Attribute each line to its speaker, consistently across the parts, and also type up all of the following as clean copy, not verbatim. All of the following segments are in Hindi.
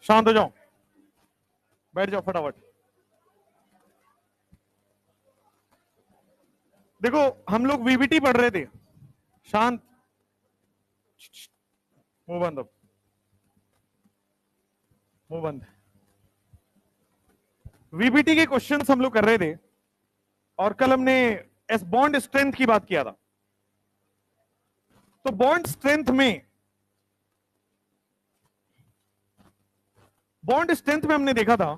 Speaker 1: शांत हो जाओ, बैठ जाओ फटाफट। देखो हम लोग वीबीटी पढ़ रहे थे। शांत, मुंह बंद, मुंह बंद। वीबीटी के क्वेश्चंस हम लोग कर रहे थे और कल हमने एस बॉन्ड स्ट्रेंथ की बात किया था। तो बॉन्ड स्ट्रेंथ में हमने देखा था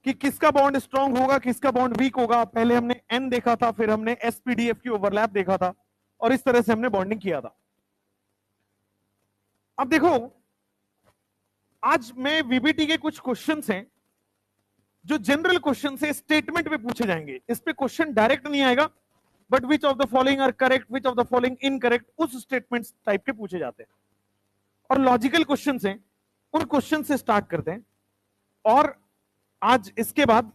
Speaker 1: कि किसका बॉन्ड स्ट्रांग होगा, किसका बॉन्ड वीक होगा। पहले हमने एन देखा था, फिर हमने एसपीडीएफ की ओवरलैप देखा था और इस तरह से हमने बॉन्डिंग किया था। अब देखो, आज में वीबीटी के कुछ क्वेश्चंस हैं जो जनरल क्वेश्चन से स्टेटमेंट में पूछे जाएंगे। इस पे क्वेश्चन डायरेक्ट नहीं आएगा, but which of the following are correct, which of the following incorrect, उस स्टेटमेंट टाइप के पूछे जाते हैं। और लॉजिकल क्वेश्चन हैं, उन क्वेश्चन से स्टार्ट करते हैं। और आज इसके बाद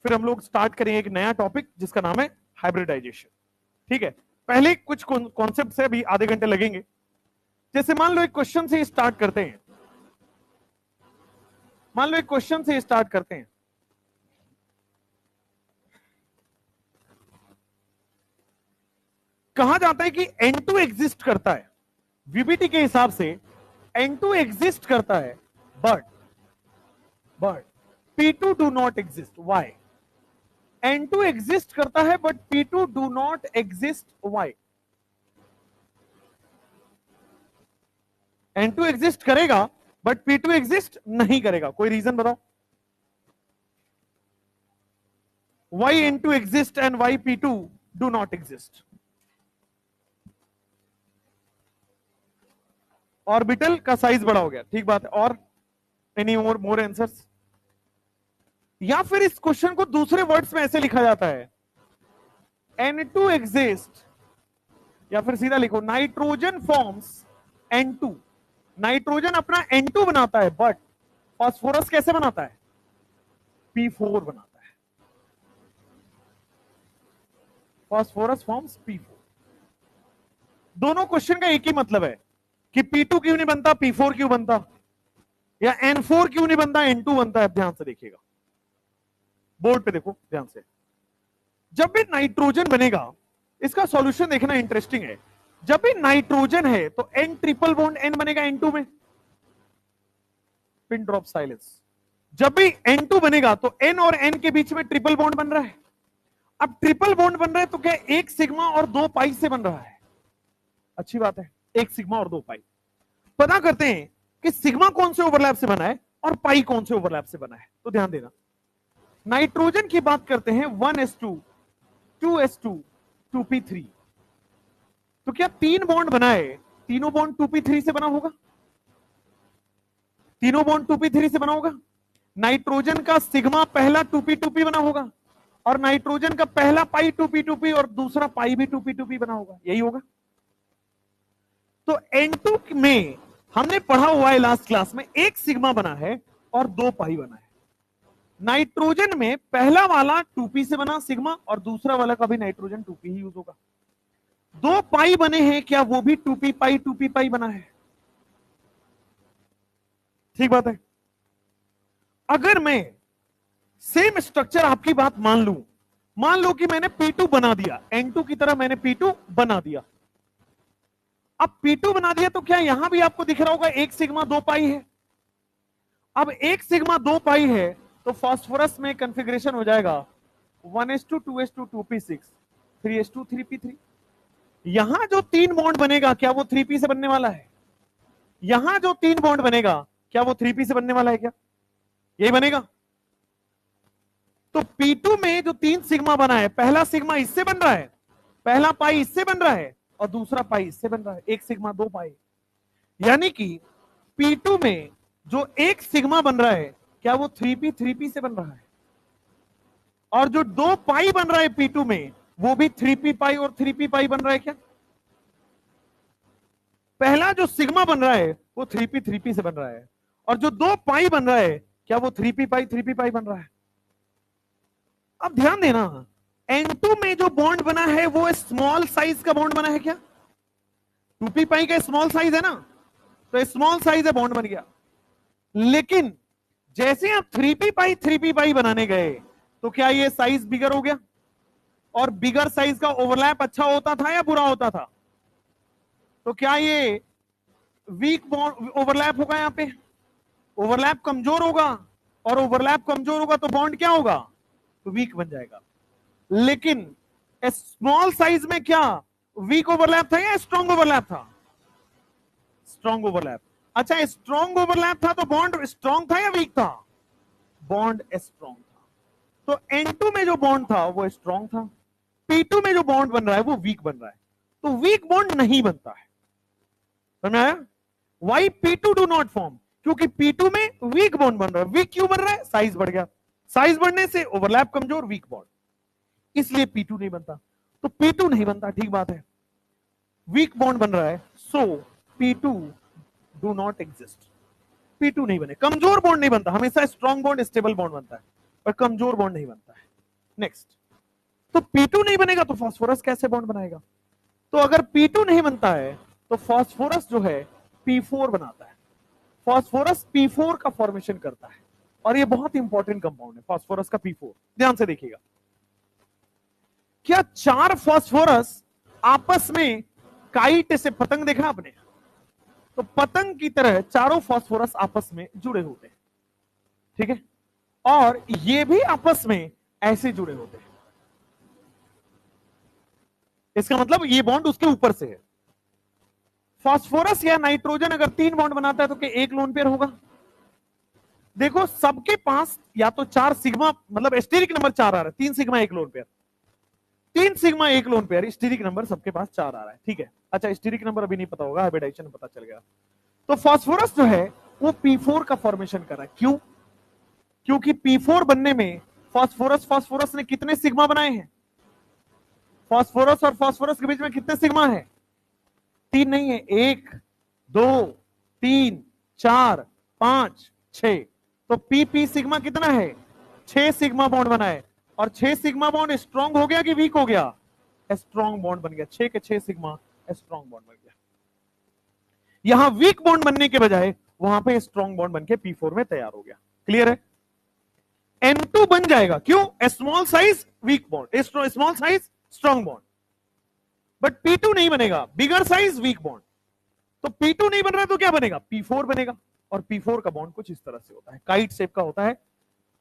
Speaker 1: फिर हम लोग स्टार्ट करेंगे एक नया टॉपिक जिसका नाम है हाइब्रिडाइजेशन। ठीक है, पहले कुछ कॉन्सेप्ट से अभी आधे घंटे लगेंगे। जैसे मान लो एक क्वेश्चन से स्टार्ट करते हैं, कहा जाता है कि N2 एग्जिस्ट करता है। वीबीटी के हिसाब से N2 एग्जिस्ट करता है, but P2 do not exist. Why? N2 exist करता है but P2 do not exist. Why? N2 exist करेगा बट P2 एग्जिस्ट नहीं करेगा। कोई रीजन बताओ? Why N2 exist and why P2 do not exist? Orbital का साइज बड़ा हो गया, ठीक बात है। और एनी मोर आंसर्स? या फिर इस क्वेश्चन को दूसरे वर्ड्स में ऐसे लिखा जाता है, N2 exist, या फिर सीधा लिखो नाइट्रोजन फॉर्म्स N2। नाइट्रोजन अपना N2 बनाता है, बट फास्फोरस कैसे बनाता है? P4 बनाता है। Phosphorus forms P4। दोनों क्वेश्चन का एक ही मतलब है कि P2 क्यों नहीं बनता, P4 क्यों बनता, या N4 क्यों नहीं बनता, N2 बनता है। ध्यान से देखिएगा, बोर्ड पे देखो ध्यान से। जब भी नाइट्रोजन बनेगा, इसका सॉल्यूशन देखना इंटरेस्टिंग है। जब भी नाइट्रोजन है तो N ट्रिपल बॉन्ड N बनेगा N2 में, पिन ड्रॉप साइलेंस। जब भी N2 बनेगा तो N और N के बीच में ट्रिपल बॉन्ड बन रहा है। अब ट्रिपल बॉन्ड बन रहा है तो क्या एक सिग्मा और 2 पाई से बन रहा है? अच्छी बात है, एक सिग्मा और 2 पाई। पता करते हैं कि सिग्मा कौन से ओवरलैप से बना है और पाई कौन से ओवरलैप से बना है। तो ध्यान देना, नाइट्रोजन की बात करते हैं 1s2 2s2 2p3। तो क्या 3 बॉन्ड बना है, तीनों बॉन्ड 2p3 से बना होगा? तीनों बॉन्ड 2p3 से बना होगा। नाइट्रोजन का सिग्मा पहला 2p2p बना होगा, और नाइट्रोजन का पहला पाई 2p2p और दूसरा पाई भी 2p2p बना होगा। यही होगा। तो N2 में हमने पढ़ा हुआ है लास्ट क्लास में, एक सिग्मा बना है और 2 पाई बना है। नाइट्रोजन में पहला वाला 2p से बना सिग्मा, और दूसरा वाला का भी नाइट्रोजन 2p ही यूज होगा। 2 पाई बने हैं, क्या वो भी 2p पाई बना है? ठीक बात है। अगर मैं सेम स्ट्रक्चर आपकी बात मान लो कि मैंने P2 बना दिया, N2 की तरह मैंने P2 बना दिया। अब P2 बना दिया तो क्या यहां भी आपको दिख रहा होगा एक सिग्मा 2 पाई है? अब एक सिग्मा 2 पाई है तो फास्फोरस में कॉन्फ़िगरेशन हो जाएगा 1s2 2s2 2p6 3s2 3p3। यहां जो 3 बॉन्ड बनेगा क्या वो 3p से बनने वाला है? यहां जो 3 बॉन्ड बनेगा क्या वो 3p से बनने वाला है? क्या यही बनेगा? तो P2 में जो 3 सिग्मा बना है, पहला सिग्मा इससे बन रहा है, पहला पाई इससे बन रहा है, और दूसरा पाई इससे बन रहा है। एक सिग्मा 2 पाई, यानी कि P2 में जो एक सिग्मा बन रहा है क्या वो 3p से बन रहा है? और जो 2 पाई बन रहा है P2 में वो भी 3p पाई और 3p पाई बन रहा है क्या? पहला जो सिग्मा बन रहा है वो 3p से बन रहा है, और जो 2 पाई बन रहा है क्या वो 3p पाई बन रहा है? अब ध्यान देना, N2 में जो बॉन्ड बना है वो स्मॉल साइज का बॉन्ड बना है क्या? 2p पाई का स्मॉल साइज है ना, तो स्मॉल साइज है, बॉन्ड बन गया। लेकिन जैसे आप 3p पाई बनाने गए तो क्या ये साइज बिगर हो गया? और बिगर साइज का ओवरलैप अच्छा होता था या बुरा होता था? तो क्या ये वीक ओवरलैप होगा? यहां पे ओवरलैप कमजोर होगा, और ओवरलैप कमजोर होगा तो बॉन्ड क्या होगा? तो वीक बन जाएगा। लेकिन स्मॉल साइज में क्या वीक ओवरलैप था या स्ट्रॉन्ग ओवरलैप था? Strong overlap. अच्छा, स्ट्रॉन्ग ओवरलैप था तो बॉन्ड स्ट्रॉन्ग था या वीक था? बॉन्ड स्ट्रॉन्ग था। तो N2 में जो बॉन्ड था वो स्ट्रॉन्ग था, P2 में जो बॉन्ड बन रहा है वो वीक बन रहा है। तो वीक बॉन्ड नहीं बनता है। समझ में आया? Why P2 do not form? क्योंकि P2 में वीक बॉन्ड बन रहा है। वीक क्यों बन रहा है? साइज बढ़ गया, साइज बढ़ने से ओवरलैप कमजोर, वीक बॉन्ड, इसलिए P2 नहीं बनता। तो P2 नहीं बनता, ठीक बात है, वीक बॉन्ड बन रहा है, सो P2 do not exist. P2 नहीं बने, कमजोर बॉन्ड नहीं बनता, हमेशा स्ट्रॉन्ग बॉन्ड स्टेबल बॉन्ड बनता है, पर कमजोर बॉन्ड नहीं बनता है। नेक्स्ट, तो P2 नहीं बनेगा तो फास्फोरस कैसे बॉन्ड बनाएगा? तो अगर P2 नहीं बनता है तो फास्फोरस जो है P4 बनाता है। फास्फोरस P4 का फॉर्मेशन करता है, और ये बहुत इंपॉर्टेंट कंपाउंड है फास्फोरस का P4। ध्यान से देखिएगा, क्या चार फास्फोरस आपस में काइट से, पतंग देखा आपने? तो पतंग की तरह चारों फास्फोरस आपस में जुड़े होते हैं, ठीक है, और ये भी आपस में ऐसे जुड़े होते हैं। इसका मतलब ये बॉन्ड उसके ऊपर से है। फास्फोरस या नाइट्रोजन अगर 3 बॉन्ड बनाता है तो क्या 1 लोन पेयर होगा? देखो सबके पास या तो 4 सिग्मा, मतलब स्टेरिक नंबर 4 आ रहा है, 3 sigma 1 lone pair, 3 sigma 1 lone pair, steric number सबके पास 4 आ रहा है, ठीक है। अच्छा, स्टेरिक नंबर अभी नहीं पता होगा, हाइब्रिडाइजेशन में पता चल गया। तो फास्फोरस जो है वो P4 का फॉर्मेशन कर रहा है। क्यों? क्योंकि P4 बनने में फास्फोरस ने कितने सिग्मा बनाए हैं? फास्फोरस और फास्फोरस के बीच में कितने सिग्मा है? 3 नहीं है, 1 2 3 4 5 6। तो पी सिग्मा कितना है? 6 सिग्मा बॉन्ड बना है, और 6 सिग्मा बॉन्ड स्ट्रॉन्ग हो गया कि वीक हो गया? स्ट्रॉन्ग बॉन्ड बन गया, 6 के 6 सिग्मा स्ट्रॉन्ग बॉन्ड बन गया। यहां वीक बॉन्ड बनने के बजाय वहां पे स्ट्रॉन्ग बॉन्ड बनके P4 में तैयार हो गया। क्लियर है? N2 बन जाएगा, क्यों? Small size weak bond, small size strong bond, but P2 नहीं बनेगा, बिगर साइज वीक बॉन्ड। तो P2 नहीं बन रहा है तो क्या बनेगा? P4 बनेगा। और P4 का बॉन्ड कुछ इस तरह से होता है, काइट शेप का होता है।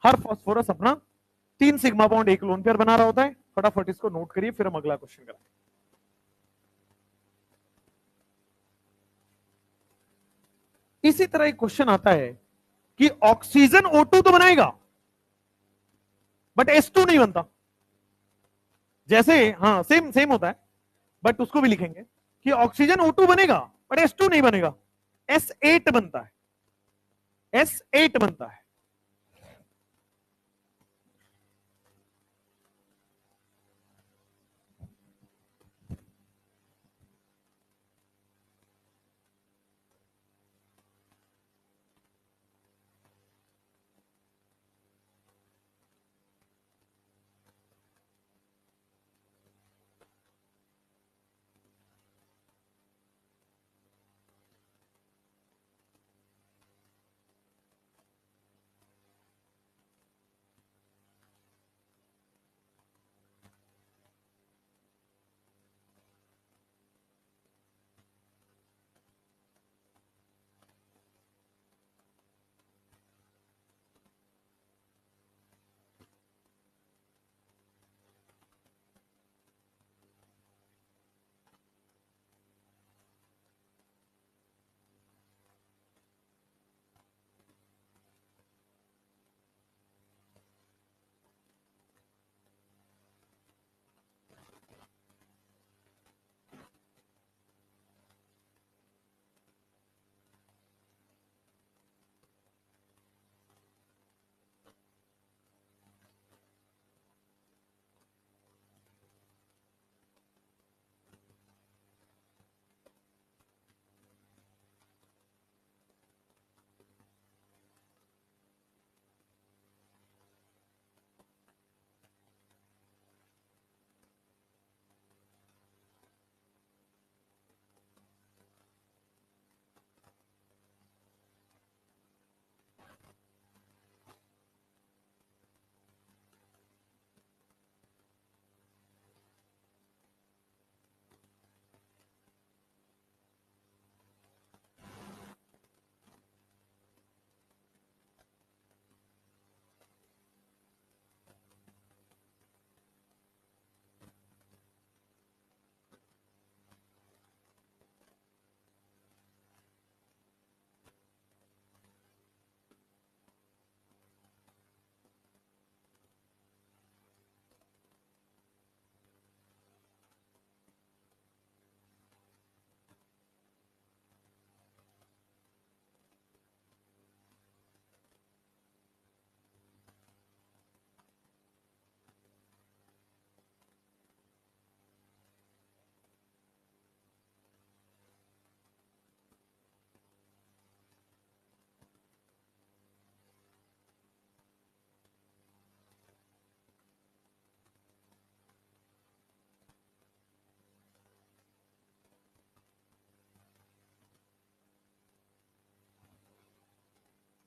Speaker 1: हर फास्फोरस अपना 3 सिग्मा बॉन्ड 1 लोन पेयर बना रहा होता है। फटाफट इसको नोट करिए, फिर हम अगला क्वेश्चन करेंगे। इसी तरह एक क्वेश्चन आता है कि ऑक्सीजन O2 तो बनाएगा बट H2 नहीं बनता। जैसे हाँ, सेम सेम होता है, बट उसको भी लिखेंगे कि ऑक्सीजन O2 बनेगा बट H2 नहीं बनेगा, S8 बनता है, S8 बनता है।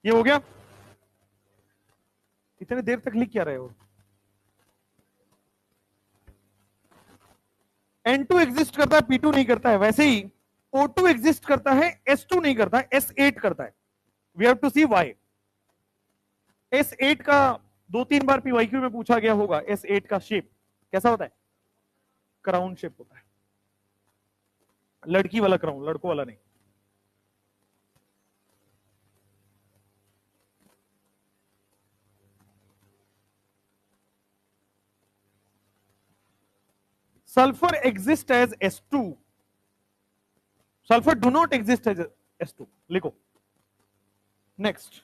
Speaker 1: ये हो गया। इतने देर तक लिख क्या रहे हो? N2 एग्जिस्ट करता है, P2 नहीं करता है। वैसे ही O2 एग्जिस्ट करता है, S2 नहीं करता है, S8 करता है। We have to see why. S8 का 2-3 बार PYQ में पूछा गया होगा। S8 का शेप कैसा होता है? क्राउन शेप होता है। लड़की वाला क्राउन, लड़कों वाला नहीं। Sulfur exists as S2. Sulfur do not exist as S2. लिखो। नेक्स्ट।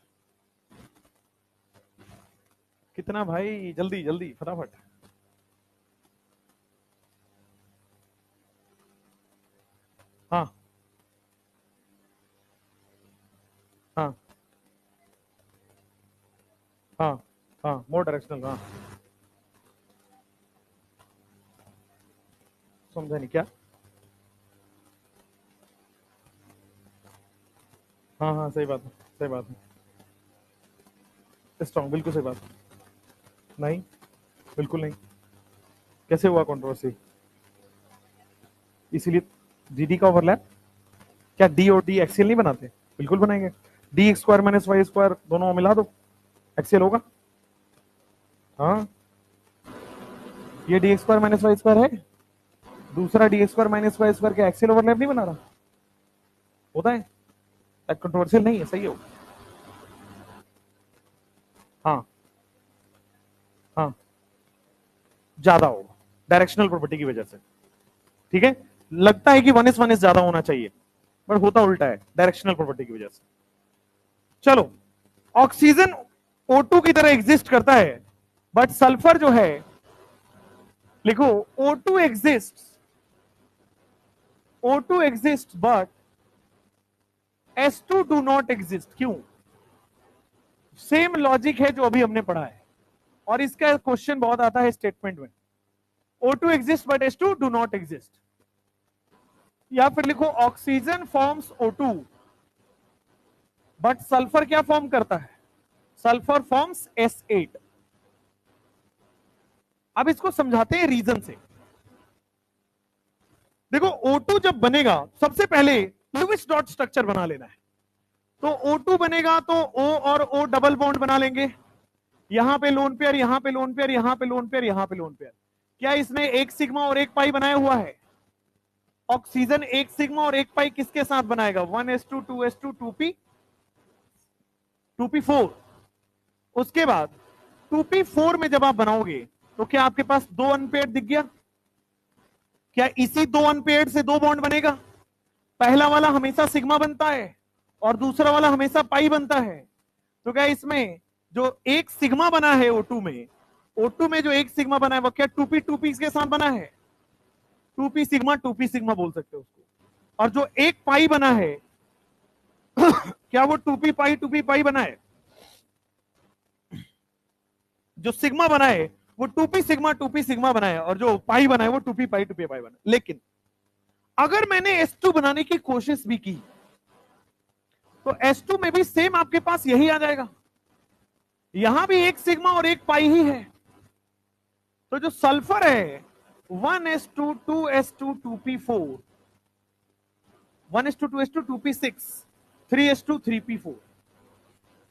Speaker 1: कितना भाई, जल्दी जल्दी फटाफट। हाँ हाँ हाँ हाँ, मोर डायरेक्शनल। हाँ, समझा नहीं क्या? हाँ हाँ, सही बात है, सही बात है। स्ट्रॉन्ग, बिल्कुल सही बात। नहीं, बिल्कुल नहीं। कैसे हुआ कंट्रोवर्सी? इसीलिए डी का ओवरलैप। क्या डी और डी एक्सियल नहीं बनाते? बिल्कुल बनाएंगे। D X square minus Y square दोनों मिला दो, एक्सियल होगा। हाँ, ये D X square minus Y square है, दूसरा D X square minus Y square का एक्सियल ओवरलैप नहीं बना रहा? होता है, कंट्रोवर्शियल नहीं है, सही हो। हाँ हाँ, ज्यादा होगा डायरेक्शनल प्रॉपर्टी की वजह से। ठीक है, लगता है कि 1:1 ज्यादा होना चाहिए, बट होता उल्टा है डायरेक्शनल प्रॉपर्टी की वजह से। चलो, ऑक्सीजन O2 की तरह एग्जिस्ट करता है, बट सल्फर जो है, लिखो O2 exists but S2 do not exist। क्यों? सेम लॉजिक है जो अभी हमने पढ़ा है, और इसका क्वेश्चन बहुत आता है स्टेटमेंट में। O2 exists but S2 do not exist। या फिर लिखो oxygen forms O2 but sulphur क्या फॉर्म करता है? Sulphur forms S8। अब इसको समझाते हैं रीजन से। देखो, O2 जब बनेगा, सबसे पहले लुईस डॉट स्ट्रक्चर बना लेना है। तो O2 बनेगा तो O और O डबल बॉन्ड बना लेंगे। यहां पे लोन पेयर, यहां पे लोन पेयर, यहां पे लोन पेयर, यहां पे लोन पेयर। क्या इसने एक सिग्मा और एक पाई बनाया हुआ है? ऑक्सीजन एक सिग्मा और एक पाई किसके साथ बनाएगा? 1s2 2s2 2p 2p4। उसके बाद 2p4 में जब आप बनाओगे तो क्या आपके पास दो अनपेयर्ड दिख गया? क्या इसी दो अनपेयर्ड से दो बॉन्ड बनेगा? पहला वाला हमेशा सिग्मा बनता है और दूसरा वाला हमेशा पाई बनता है। तो क्या इसमें जो एक सिग्मा बना है O2 में जो एक सिग्मा बना है वो क्या 2p के साथ बना है? 2p सिग्मा बोल सकते हो उसको। और जो एक पाई बना है क्या वो 2p पाई बना है? जो सिग्मा बना है वो 2p सिग्मा बना है, और जो पाई बना है वो 2p पाई बना है। लेकिन अगर मैंने S2 बनाने की कोशिश भी की तो S2 में भी सेम आपके पास यही आ जाएगा। यहां भी एक सिग्मा और एक पाई ही है। तो जो सल्फर है 1s2 2s2 2p4, 1s2 2s2 2p6, 3s2 3p4।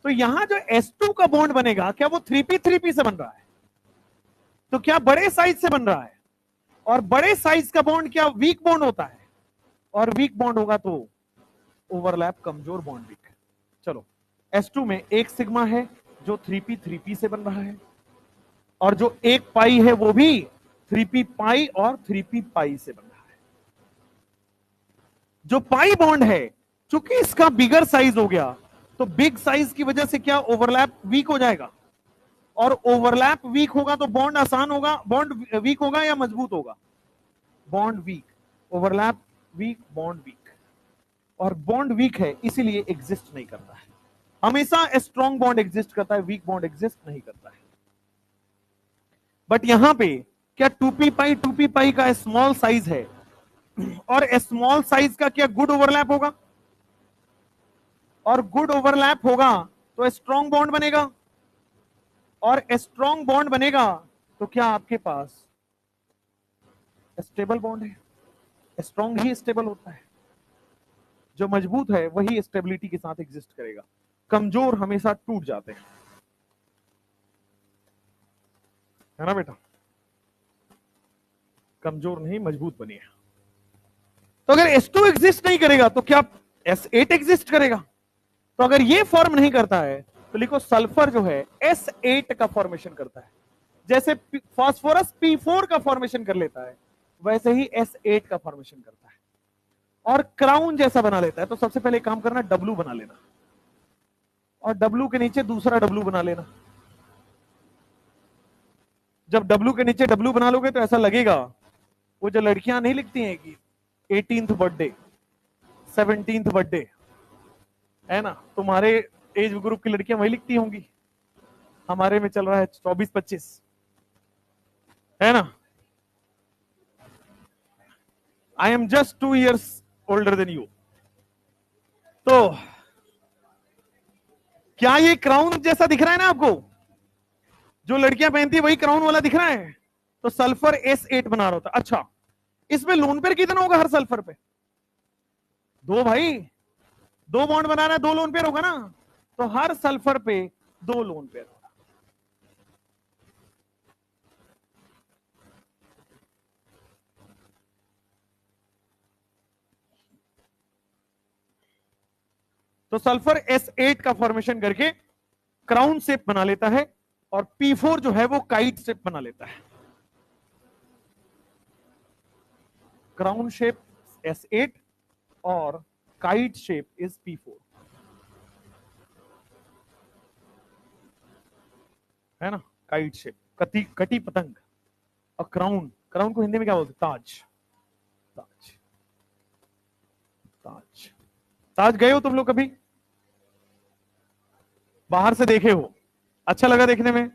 Speaker 1: तो यहां जो S2 का बॉन्ड बनेगा क्या वो 3p से बन रहा है? तो क्या बड़े साइज से बन रहा है? और बड़े साइज का बॉन्ड क्या वीक बॉन्ड होता है? और वीक बॉन्ड होगा तो ओवरलैप कमजोर बॉन्ड वीक है। चलो, S2 में एक सिग्मा है जो 3p से बन रहा है, और जो एक पाई है वो भी 3p पाई और 3p पाई से बन रहा है। जो पाई बॉन्ड है, चूंकि इसका बिगर साइज हो गया, तो बिग साइज की वजह से क्या ओवरलैप वीक हो जाएगा? और ओवरलैप वीक होगा तो बॉन्ड आसान होगा, बॉन्ड वीक होगा या मजबूत होगा? Bond weak. Overlap weak, bond weak. और बॉन्ड वीक है इसीलिए एग्जिस्ट नहीं करता है। हमेशा स्ट्रॉन्ग बॉन्ड एग्जिस्ट करता है, वीक बॉन्ड एग्जिस्ट नहीं करता है। बट यहां पे क्या 2p पाई का स्मॉल साइज है, और स्मॉल साइज का क्या गुड ओवरलैप होगा? और गुड ओवरलैप होगा तो स्ट्रॉन्ग बॉन्ड बनेगा, और स्ट्रॉन्ग बॉन्ड बनेगा तो क्या आपके पास स्टेबल बॉन्ड है। स्ट्रॉन्ग ही स्टेबल होता है, जो मजबूत है वही स्टेबिलिटी के साथ एग्जिस्ट करेगा, कमजोर हमेशा टूट जाते हैं, है ना बेटा। कमजोर नहीं, मजबूत बनिए। तो अगर S2 एग्जिस्ट नहीं करेगा तो क्या S8 एग्जिस्ट करेगा? तो अगर ये फॉर्म नहीं करता है तो लिखो सल्फर जो है S8 का फॉर्मेशन करता है। जैसे फास्फोरस P4 का फॉर्मेशन कर लेता है, वैसे ही S8 का फॉर्मेशन करता है और क्राउन जैसा बना लेता है। तो सबसे पहले काम करना, W बना लेना, और W के नीचे दूसरा W बना लेना। जब W के नीचे W बना लोगे तो ऐसा लगेगा, वो जो लड़कियां नहीं लिखती हैं कि 18th बर्थडे, 17th बर्थडे, है ना, तुम्हारे एज ग्रुप की लड़कियां वही लिखती होंगी, हमारे में चल रहा है 24-25, है ना। I am just 2 years older than you. तो क्या ये क्राउन जैसा दिख रहा है ना आपको? जो लड़कियां पहनती है वही क्राउन वाला दिख रहा है। तो सल्फर S8 बना रहा होता। अच्छा, इसमें लोन पेयर कितना होगा हर सल्फर पे? 2 भाई, 2 बॉन्ड बनाना है, 2 लोन पेयर होगा ना। तो हर सल्फर पे 2 लोन पेयर होगा। तो सल्फर S8 का फॉर्मेशन करके क्राउन शेप बना लेता है, और P4 जो है वो काइट शेप बना लेता है। क्राउन शेप S8 और काइट शेप इज P4, है ना। काइट शेप, कटी पतंग। और क्राउन, क्राउन को हिंदी में क्या बोलते? ताज। ताज, ताज। ताज गए हो तुम लोग कभी? बाहर से देखे हो, अच्छा लगा देखने में?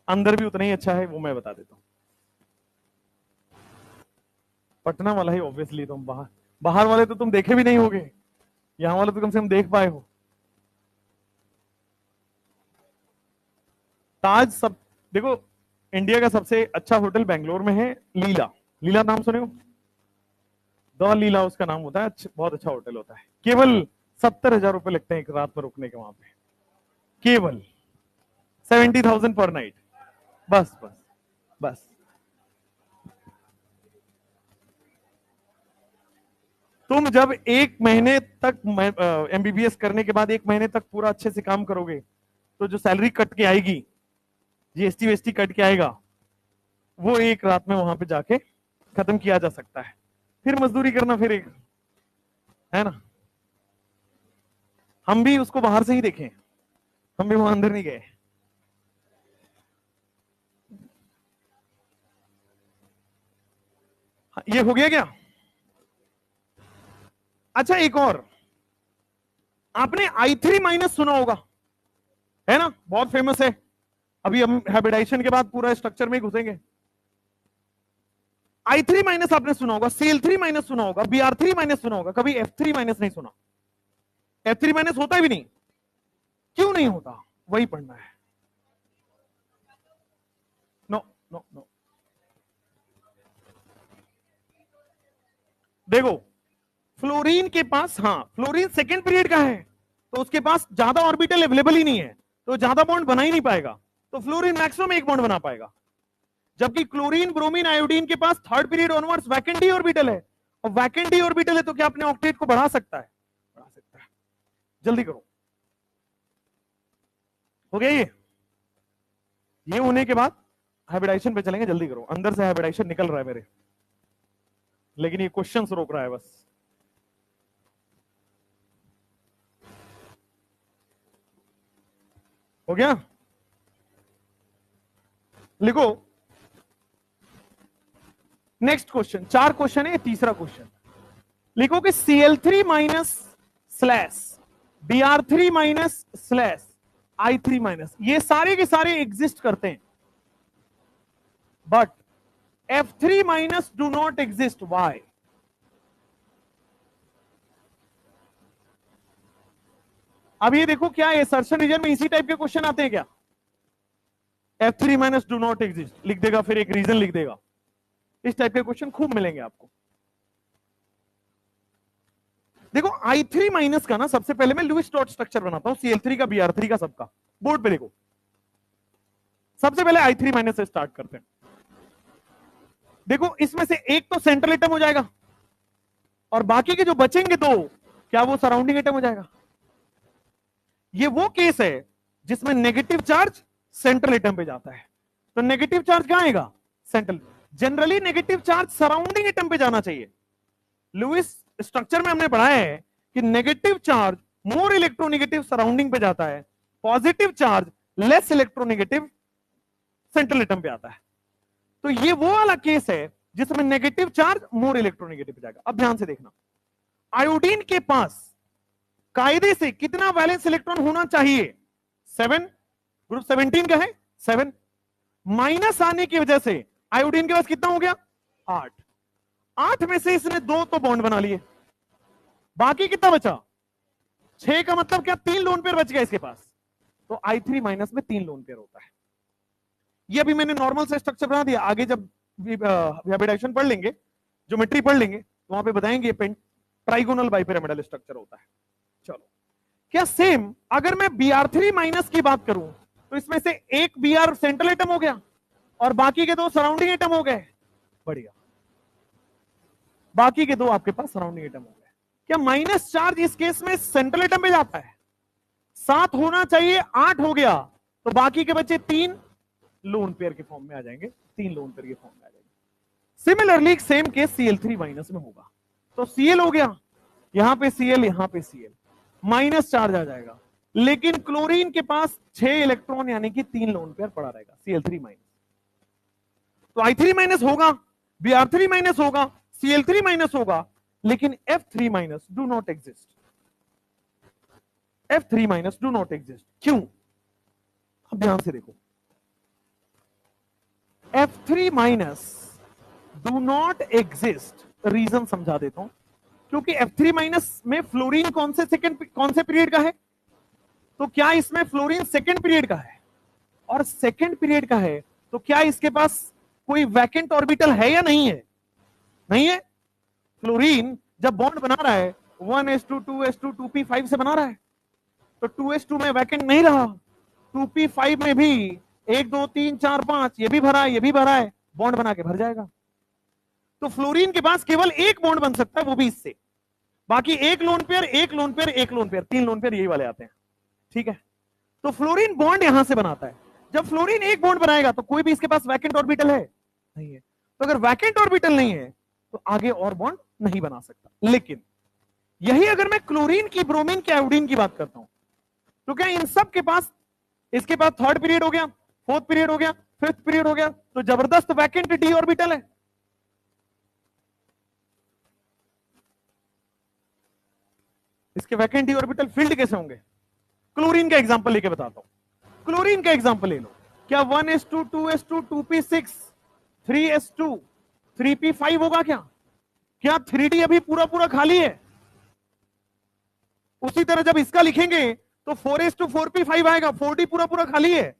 Speaker 1: अंदर भी उतना ही अच्छा है, वो मैं बता देता हूं। पटना वाला ही ऑब्वियसली, तुम बाहर बाहर वाले तो तुम देखे भी नहीं होगे, यहां वाले तो कम से कम देख पाए हो। ताज सब देखो, इंडिया का सबसे अच्छा होटल बेंगलोर में है, लीला। लीला नाम सुने हो? द लीला उसका नाम होता है। बहुत अच्छा होटल होता है। केवल 70,000 रुपए लगते हैं एक रात में रुकने के वहां पे, केवल 70,000 पर नाइट। बस बस बस। तुम जब 1 महीने तक MBBS करने के बाद 1 महीने तक पूरा अच्छे से काम करोगे, तो जो सैलरी कट के आएगी, GST वेस्टी कट के आएगा, वो एक रात में वहां पे जाके खत्म किया जा सकता है। फिर मजदूरी करना, फिर एक, है ना। हम भी उसको बाहर से ही देखे, हम भी वहां अंदर नहीं गए। ये हो गया क्या? अच्छा, एक और, आपने I3- सुना होगा, है ना, बहुत फेमस है। अभी हम हाइब्रिडाइजेशन के बाद पूरा स्ट्रक्चर में घुसेंगे। I3- आपने सुना होगा, Cl3- सुना होगा, Br3- सुना होगा, कभी F3- नहीं सुना। F3- होता भी नहीं। क्यों नहीं होता? वही पढ़ना है। नो नो नो, देखो, फ्लोरीन के पास, हाँ, फ्लोरीन सेकेंड पीरियड का है, तो उसके पास ज्यादा ऑर्बिटल अवेलेबल ही नहीं है, तो ज्यादा बॉन्ड बना ही नहीं पाएगा। तो फ्लोरीन मैक्सिमम एक बॉन्ड बना पाएगा। जबकि क्लोरीन, ब्रोमीन, आयोडीन के पास third period onwards vacant d orbital है, और वैकेंट डी ऑर्बिटल है तो क्या अपने ऑक्टेट को बढ़ा सकता है? बढ़ा सकता है। जल्दी करो, हो गया ये होने के बाद हाइब्रिडाइजेशन पे चलेंगे। जल्दी करो, अंदर से हाइब्रिडाइजेशन निकल रहा है मेरे, लेकिन ये क्वेश्चन रोक रहा है बस। हो गया? लिखो नेक्स्ट क्वेश्चन। 4 क्वेश्चन है, तीसरा क्वेश्चन लिखो कि Cl3- slash Br3- slash I3-, ये सारे के सारे एग्जिस्ट करते हैं, but F3- do not exist. Why? अब ये देखो क्या असर्शन रीजन में इसी टाइप के क्वेश्चन आते हैं क्या? F3 minus do not exist लिख देगा, फिर एक रीजन लिख देगा। इस टाइप के क्वेश्चन खूब मिलेंगे आपको। देखो I3 माइनस का ना सबसे पहले मैं लुईस डॉट स्ट्रक्चर बनाता हूं, Cl3 का, Br3 का, सबका बोर्ड पे देखो। सबसे पहले I3 माइनस से स्टार्ट करते हैं। देखो इसमें से एक तो सेंट्रल एटम हो जाएगा और बाकी के जो बचेंगे दो, क्या वो सराउंडिंग एटम हो जाएगा? ये वो केस है जिसमें नेगेटिव चार्ज सेंट्रल एटम पे जाता है। तो नेगेटिव चार्ज कहां आएगा? Central. Generally negative charge surrounding atom पे जाना चाहिए। लुईस स्ट्रक्चर में हमने पढ़ा है कि negative charge more electronegative surrounding पे जाता है, positive charge less electronegative central atom पे आता है। तो ये वो वाला केस है जिसमें नेगेटिव चार्ज मोर इलेक्ट्रोनेगेटिव पे जाएगा। अब ध्यान से देखना, आयोडीन के पास कायदे से कितना वैलेंस इलेक्ट्रॉन होना चाहिए? 7। ग्रुप 17 का है 7। माइनस आने की वजह से आयोडीन के पास कितना हो गया? 8। 8 में से इसने 2 तो बॉन्ड बना लिए, बाकी कितना बचा? 6 का मतलब क्या? 3 लोन पेयर बच गया इसके पास। तो I3 माइनस में 3 लोन पेयर होता है। ये अभी मैंने नॉर्मल से स्ट्रक्चर बना दिया, आगे जब हैबिटेशन पढ़ लेंगे, ज्योमेट्री पढ़ लेंगे, तो वहां पे बताएंगे ट्राइगोनल बाइपिरामिडल स्ट्रक्चर होता है। चलो, क्या सेम अगर मैं Br3 माइनस की बात करूं तो इसमें से एक Br सेंट्रल एटम हो गया और बाकी के 2 सराउंडिंग एटम हो गए। बढ़िया, बाकी के 2 आपके पास सराउंडिंग एटम हो गए। क्या माइनस चार्ज इस केस में सेंट्रल एटम में जाता है? 7 होना चाहिए, 8 हो गया, तो बाकी के बचे 3 लोन पेयर के फॉर्म में आ जाएंगे, 3 लोन पेयर के फॉर्म में आ जाएंगे। Similarly same case Cl3 minus में होगा। तो Cl हो गया, यहां पे Cl, यहां पे Cl, माइनस चार्ज आ जाएगा, लेकिन क्लोरीन के पास 6 इलेक्ट्रॉन यानी कि 3 लोन पेयर पड़ा रहेगा, Cl3 माइनस। तो I3 माइनस होगा, Br3 माइनस होगा, Cl3 माइनस होगा, लेकिन F3 minus do not exist. F3 minus do not exist क्यों? अब ध्यान से देखो, F3 minus do not exist, reason समझा देता हूं। क्योंकि F3 माइनस में फ्लोरीन कौन से पीरियड का है? तो क्या इसमें फ्लोरीन सेकेंड पीरियड का है? और सेकेंड पीरियड का है तो क्या इसके पास कोई वैकेंट ऑर्बिटल है या नहीं है? नहीं है। फ्लोरीन जब बॉन्ड बना रहा है 1s2 2s2 2p5 से बना रहा है, तो 2s2 में वैकेंट नहीं रहा, 2p5 में भी 1 2 3 4 5 ये भी भरा है, ये भी भरा है, बॉन्ड बना के भर जाएगा। तो फ्लोरीन के पास केवल एक बॉन्ड बन सकता है, वो भी इससे। बाकी एक लोन पेयर, एक लोन पेयर, एक लोन पेयर, 3 लोन पेयर यही वाले आते हैं। ठीक है, तो फ्लोरीन बॉन्ड यहां से बनाता है। जब फ्लोरीन एक बॉन्ड बनाएगा तो कोई भी इसके पास वैकेंट ऑर्बिटल है? नहीं है। तो अगर वैकेंट ऑर्बिटल नहीं है तो आगे और बॉन्ड नहीं बना सकता। लेकिन यही अगर मैं क्लोरीन की, ब्रोमीन की, आयोडीन की बात करता हूं, तो क्या इन सब के पास, इसके पास 3rd पीरियड हो गया, 4th पीरियड हो गया, 5th पीरियड हो गया, तो जबरदस्त वैकेंट डी ऑर्बिटल है। इसके वैकेंट डी ऑर्बिटल फील्ड कैसे होंगे? क्लोरीन का एग्जांपल लेके बताता हूं। क्लोरीन का एग्जांपल ले लो, क्या 1s2 2s2 2p6 3s2 3p5 होगा? क्या 3d अभी पूरा पूरा खाली है? उसी तरह जब इसका लिखेंगे तो 4s2 4p5 आएगा, 4d पूरा पूरा खाली है।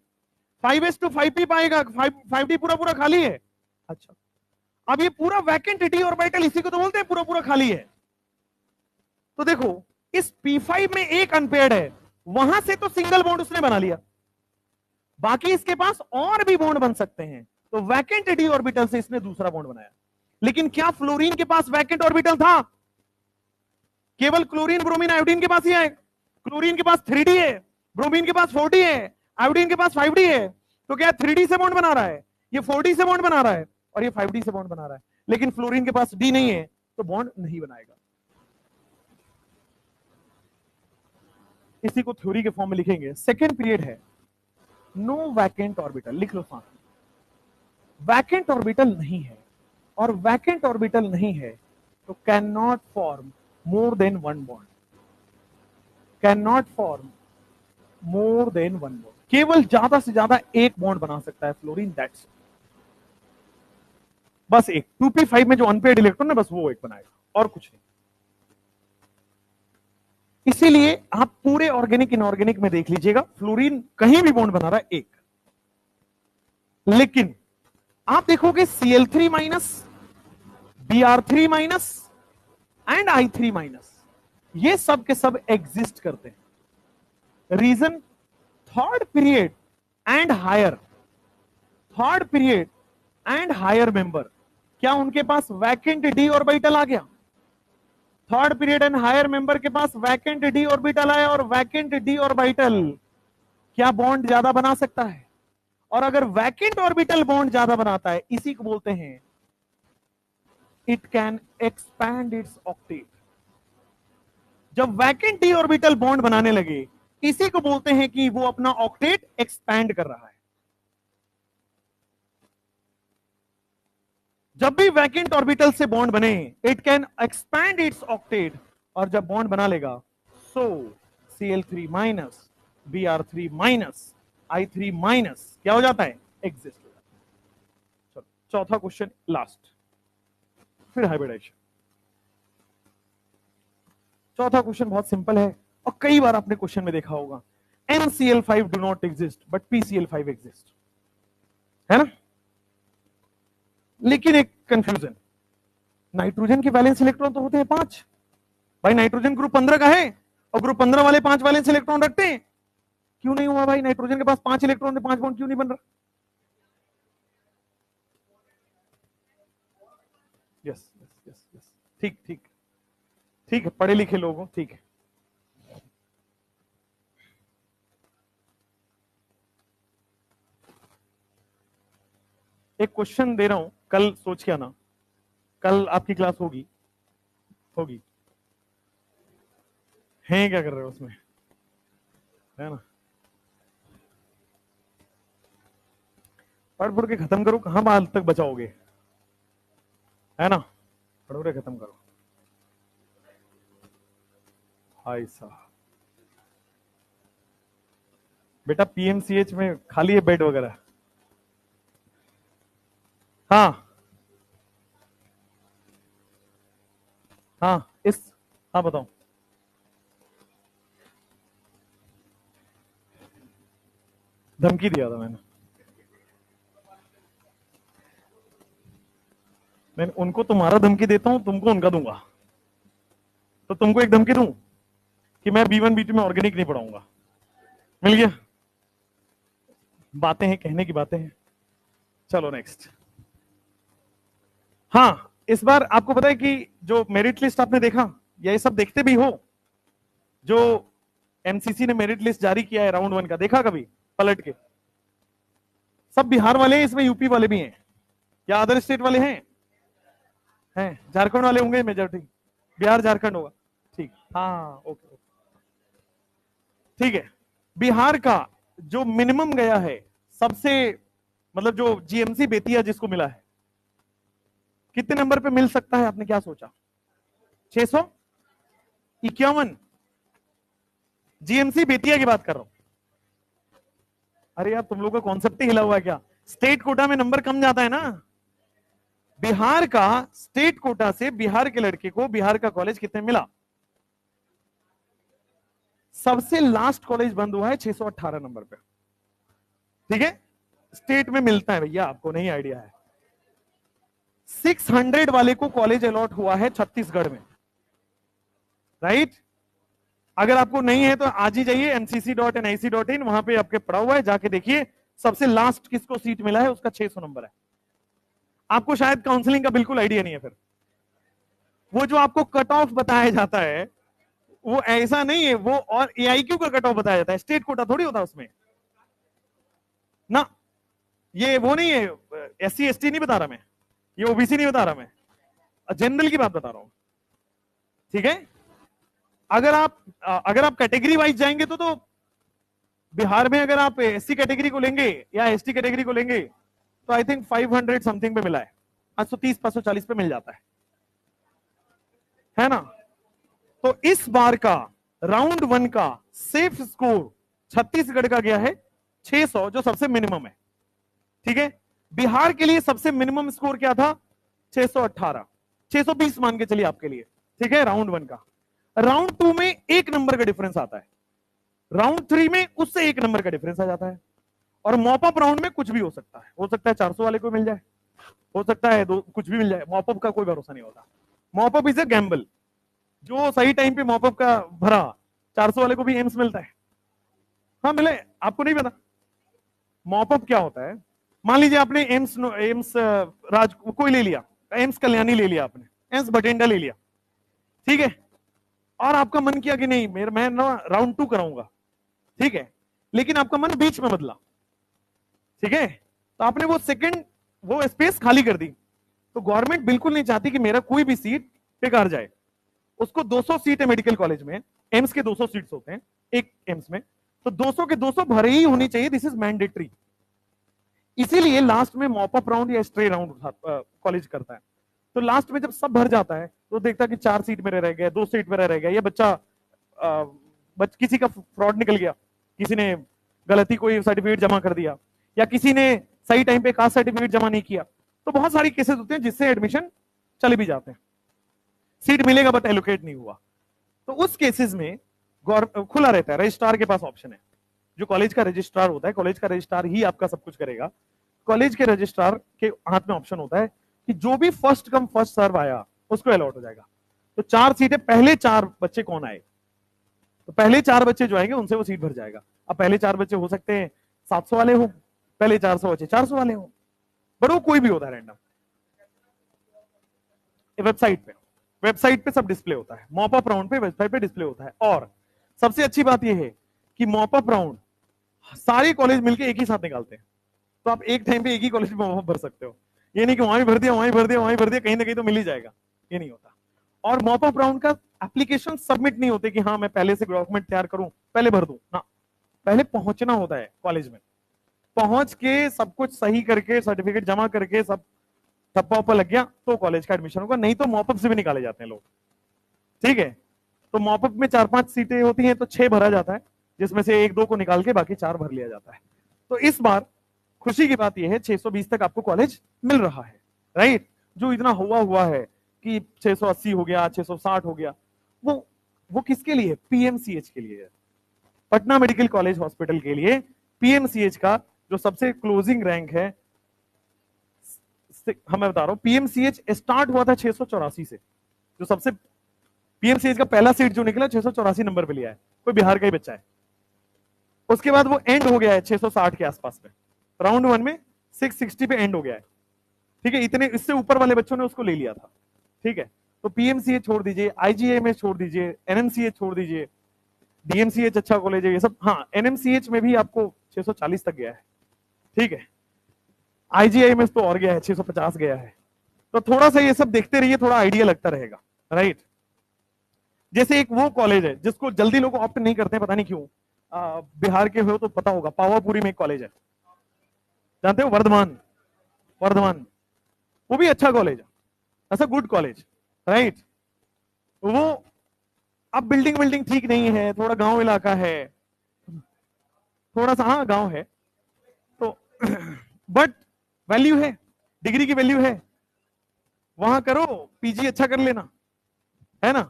Speaker 1: 5s2 5p आएगा, 5d पूरा पूरा खाली है। अच्छा, अब ये पूरा वैकेंट डी ऑर्बिटल, इसी को तो बोलते हैं पूरा पूरा खाली है। तो देखो इस p5 में एक अनपेयर्ड है, वहां से तो सिंगल बॉन्ड उसने बना लिया, बाकी इसके पास और भी बॉन्ड बन सकते हैं, तो वैकेंट डी ऑर्बिटल से इसने दूसरा बॉन्ड बनाया। लेकिन क्या फ्लोरीन के पास वैकेंट ऑर्बिटल था? केवल क्लोरीन ब्रोमीन आयोडीन के पास ही है। क्लोरीन के पास 3d है, ब्रोमीन के पास 4d है, आयोडीन के पास 5d है। तो क्या 3d से बॉन्ड बना रहा है, ये 4d से बॉन्ड बना रहा है, और ये 5d से बॉन्ड बना रहा है। लेकिन फ्लोरीन के पास d नहीं है तो बॉन्ड नहीं बनाएगा। इसी को थ्योरी के फॉर्म में लिखेंगे। सेकेंड पीरियड है, नो वैकेंट ऑर्बिटल, लिख लो साथ। वैकेंट ऑर्बिटल नहीं है, और वैकेंट ऑर्बिटल नहीं है तो can not form more than 1 bond, can not form more than 1 bond. केवल ज्यादा से ज्यादा एक बॉन्ड बना सकता है फ्लोरीन, दैट्स बस एक। 2p5 में जो अनपेयर्ड इलेक्ट्रॉन है बस वो एक बनाएगा, और कुछ नहीं। इसीलिए आप पूरे ऑर्गेनिक इनऑर्गेनिक में देख लीजिएगा, फ्लोरीन कहीं भी बॉन्ड बना रहा है एक, लेकिन आप देखोगे Cl3 minus, Br3 minus and I3 minus, ये सब के सब एग्जिस्ट करते हैं। Reason, third period and higher, third period and higher member, क्या उनके पास वैकेंट डी ऑर्बिटल आ गया? Third period and higher member के पास वैकेंट डी ऑर्बिटल आया, और वैकेंट डी ऑर्बिटल क्या बॉन्ड ज्यादा बना सकता है? और अगर वैकेंट ऑर्बिटल बॉन्ड ज्यादा बनाता है, इसी को बोलते हैं it can expand its octet. जब वैकेंट डी ऑर्बिटल बॉन्ड बनाने लगे, इसी को बोलते हैं कि वो अपना ऑक्टेट एक्सपैंड कर रहा है। जब भी वैकेंट ऑर्बिटल से बॉन्ड बने, it can expand its octet, और जब बॉन्ड बना लेगा, सो Cl3 minus, Br3 minus, I3 minus क्या हो जाता है? एग्जिस्ट हो जाता है। चलो चौथा क्वेश्चन लास्ट, फिर हाइब्रिडाइजेशन। चौथा क्वेश्चन बहुत सिंपल है, और कई बार आपने क्वेश्चन में देखा होगा, NCl5 do not exist but PCl5 exist, है ना? लेकिन एक कंफ्यूजन, नाइट्रोजन के वैलेंस इलेक्ट्रॉन तो होते हैं 5, भाई नाइट्रोजन ग्रुप 15 का है, और ग्रुप 15 वाले 5 वैलेंस इलेक्ट्रॉन रखते हैं, क्यों नहीं हुआ भाई? नाइट्रोजन के पास 5 इलेक्ट्रॉन थे, 5 बॉन्ड क्यों नहीं बन रहा? यस यस यस यस, ठीक ठीक ठीक है, पढ़े लिखे लोग हो, ठीक है। एक क्वेश्चन दे रहा हूं, कल सोच के आना, कल आपकी क्लास होगी होगी, है क्या कर रहे हो उसमें, है ना? पढ़ पढ़ के खत्म करो, कहां बाल तक बचाओगे, है ना? पढ़ो रे, खत्म करो भाई साहब। बेटा PMCH में खाली है बेड वगैरह? हाँ हाँ, हाँ बताओ। धमकी दिया था मैंने उनको, तुम्हारा धमकी देता हूं, तुमको उनका दूंगा। तो तुमको एक धमकी दूं कि मैं B1 B2 में ऑर्गेनिक नहीं पढ़ाऊंगा, मिल गया? बातें हैं, कहने की बातें हैं। चलो नेक्स्ट। हाँ, इस बार आपको पता है कि जो मेरिट लिस्ट आपने देखा, या ये सब देखते भी हो, जो MCC ने मेरिट लिस्ट जारी किया है राउंड 1 का, देखा कभी पलट के? सब बिहार वाले हैं इसमें, यूपी वाले भी हैं, या अदर स्टेट वाले हैं? झारखंड वाले होंगे मेजॉरिटी, बिहार झारखंड होगा, ठीक, हाँ ओके, ठीक है। बिहार का जो मिनिमम गया है सबसे, मतलब जो GMC बेतिया जिसको मिला है, कितने नंबर पे मिल सकता है? आपने क्या सोचा? 651? GMC बेतिया की बात कर रहा हूं। अरे यार, तुम लोग का कॉन्सेप्ट ही हिला हुआ है क्या? स्टेट कोटा में नंबर कम जाता है ना। बिहार का स्टेट कोटा से बिहार के लड़के को बिहार का कॉलेज कितने मिला? सबसे लास्ट कॉलेज बंद हुआ है 618 नंबर पे, ठीक है? स्टेट में मिलता है भैया, आपको नहीं आइडिया है। 600 वाले को कॉलेज अलॉट हुआ है छत्तीसगढ़ में, राइट? अगर आपको नहीं है तो आज ही जाइए mcc.nic.in, वहां पे आपके पड़ा हुआ है, जाके देखिए सबसे लास्ट किसको सीट मिला है, उसका 600 नंबर है। आपको शायद काउंसलिंग का बिल्कुल आइडिया नहीं है। फिर वो जो आपको कट ऑफ बताया जाता है, वो ऐसा नहीं है, वो और AIQ का कट ऑफ बताया जाता है, स्टेट कोटा थोड़ी होता उसमें ना। ये वो नहीं है, SC ST नहीं बता रहा मैं, ये OBC नहीं बता रहा मैं, जनरल की बात बता रहा हूं, ठीक है? अगर आप कैटेगरी वाइज जाएंगे तो बिहार में अगर आप SC कैटेगरी को लेंगे या ST कैटेगरी को लेंगे, तो आई थिंक 500 समथिंग पे मिला है, 530 540 पे मिल जाता है ना? तो इस बार का राउंड 1 का सेफ स्कोर छत्तीसगढ़ का गया है 600, जो सबसे मिनिमम है, ठीक है? बिहार के लिए सबसे मिनिमम स्कोर क्या था? 618, 620 मान के चलिए आपके लिए, ठीक है? राउंड 1 का। राउंड 2 में 1 नंबर का डिफरेंस आता है, राउंड 3 में उससे 1 नंबर का डिफरेंस आ जाता है, और मॉपअप राउंड में कुछ भी हो सकता है, 400 वाले को मिल जाए, हो सकता है कुछ भी मिल जाए। मॉपअप का कोई भरोसा नहीं होता, मॉपअप इज अ गैम्बल। जो सही टाइम पे मॉपअप का भरा 400 वाले को भी एम्स मिलता है। हाँ मिले, आपको नहीं पता मॉपअप क्या होता है। मान लीजिए आपने एम्स एम्स राज कोई ले लिया, एम्स कल्याणी ले लिया, आपने एम्स बठिंडा ले लिया, ठीक है, और आपका मन किया कि नहीं मेरे मैं ना राउंड 2 कराऊंगा, ठीक है, लेकिन आपका मन बीच में बदला, ठीक है, तो आपने वो सेकंड वो स्पेस खाली कर दी। तो गवर्नमेंट बिल्कुल नहीं चाहती कि मेरा कोई भी सीट बेकार जाए। उसको 200 सीट है मेडिकल कॉलेज में, एम्स के 200 सीट्स होते हैं एक एम्स में, तो 200 के 200 भरे ही होनी चाहिए, दिस इज मैंडेटरी। इसीलिए लास्ट में मॉपअप राउंड या स्ट्रे राउंड कॉलेज करता है। तो लास्ट में जब सब भर जाता है तो देखता है कि 4 सीट मेरे रह गए, 2 सीट मेरे रह गए, ये बच्चा किसी का फ्रॉड निकल गया, किसी ने गलती कोई सर्टिफिकेट जमा कर दिया, या किसी ने सही टाइम पे कास्ट सर्टिफिकेट जमा नहीं किया। तो बहुत सारी केसेस होते हैं जिससे एडमिशन चले भी जाते हैं, सीट मिलेगा बट एलोकेट नहीं हुआ। तो उस केसेस में खुला रहता है, रजिस्ट्रार के पास ऑप्शन है। जो कॉलेज का रजिस्ट्रार होता है, कॉलेज का रजिस्ट्रार ही आपका सब कुछ करेगा। कॉलेज के रजिस्ट्रार के हाथ में ऑप्शन होता है कि जो भी फर्स्ट कम फर्स्ट सर्व आया उसको अलॉट हो जाएगा। तो 4 सीटें, पहले 4 बच्चे कौन आए, तो पहले 4 बच्चे जो आएंगे उनसे वो सीट भर जाएगा। अब पहले 4 बच्चे हो सकते हैं 700 वाले हो, पहले 400 बच्चे 400 वाले हो, बट वो कोई भी होता है रैंडम। वेबसाइट पे सब डिस्प्ले होता है, मॉपअप राउंड पे वेबसाइट पे डिस्प्ले होता है। और सबसे अच्छी बात यह है कि मॉपअप राउंड सारे कॉलेज मिलकर एक ही साथ निकालते हैं, तो आप एक टाइम पे एक ही कॉलेज में मॉपअप भर सकते हो। ये नहीं कि वहां भी भर दिया, वहां भी भर दिया, वहां भी भर दिया, कहीं ना कहीं तो मिल ही जाएगा, ये नहीं होता। और मॉपअप राउंड का एप्लीकेशन सबमिट नहीं होते कि हाँ मैं पहले से डॉक्यूमेंट तैयार करूं पहले भर दूं ना, पहले पहुंचना होता है कॉलेज में, पहुंच के सब कुछ सही करके सर्टिफिकेट जमा करके सब ठप्पा उप्पा लग गया तो कॉलेज का एडमिशन होगा, नहीं तो मॉपअप से भी निकाले जाते हैं लोग, ठीक है। तो मॉपअप में 4-5 सीटें होती हैं तो 6 भरा जाता है, जिसमें से 1-2 को निकाल के बाकी 4 भर लिया जाता है। तो इस बार खुशी की बात यह है 620 तक आपको कॉलेज मिल रहा है, राइट। जो इतना हुआ है कि 680 हो गया, 660 हो गया, वो किसके लिए? पीएमसीएच के लिए है, पटना मेडिकल कॉलेज हॉस्पिटल के लिए। पीएमसीएच का जो सबसे क्लोजिंग रैंक है, मैं बता रहा हूं, पीएमसीएच स्टार्ट हुआ था 684 से, जो सबसे पीएमसीएच का पहला सीट जो निकला 684 नंबर पे लिया है, कोई बिहार का ही बच्चा है। उसके बाद वो एंड हो गया है 660 के आसपास में, राउंड 1 में 660 पे एंड हो गया है, ठीक है। इतने इससे ऊपर वाले बच्चों ने उसको ले लिया था, ठीक है। तो पीएमसीएच छोड़ दीजिए, आईजीएमएस छोड़ दीजिए, एनएमसीएच छोड़ दीजिए, डीएमसीएच अच्छा कॉलेज है ये सब, हाँ एनएमसीएच में भी आपको 640 तक गया है, ठीक है। आईजीआईएमएस तो और गया है, 650 गया है। तो थोड़ा सा ये सब देखते रहिए, थोड़ा आइडिया लगता रहेगा, राइट। जैसे एक वो कॉलेज है जिसको जल्दी लोग ऑप्ट नहीं करते हैं, पता नहीं क्यों, बिहार के हो तो पता होगा, पावापुरी में एक कॉलेज है, जानते हो, वर्धमान, वर्धमान, वो भी अच्छा कॉलेज है, ऐसा गुड कॉलेज, राइट। वो अब बिल्डिंग ठीक नहीं है, थोड़ा गांव इलाका है, थोड़ा सा, हाँ गांव है तो बट वैल्यू है, डिग्री की वैल्यू है, वहां करो, पीजी अच्छा कर लेना, है ना।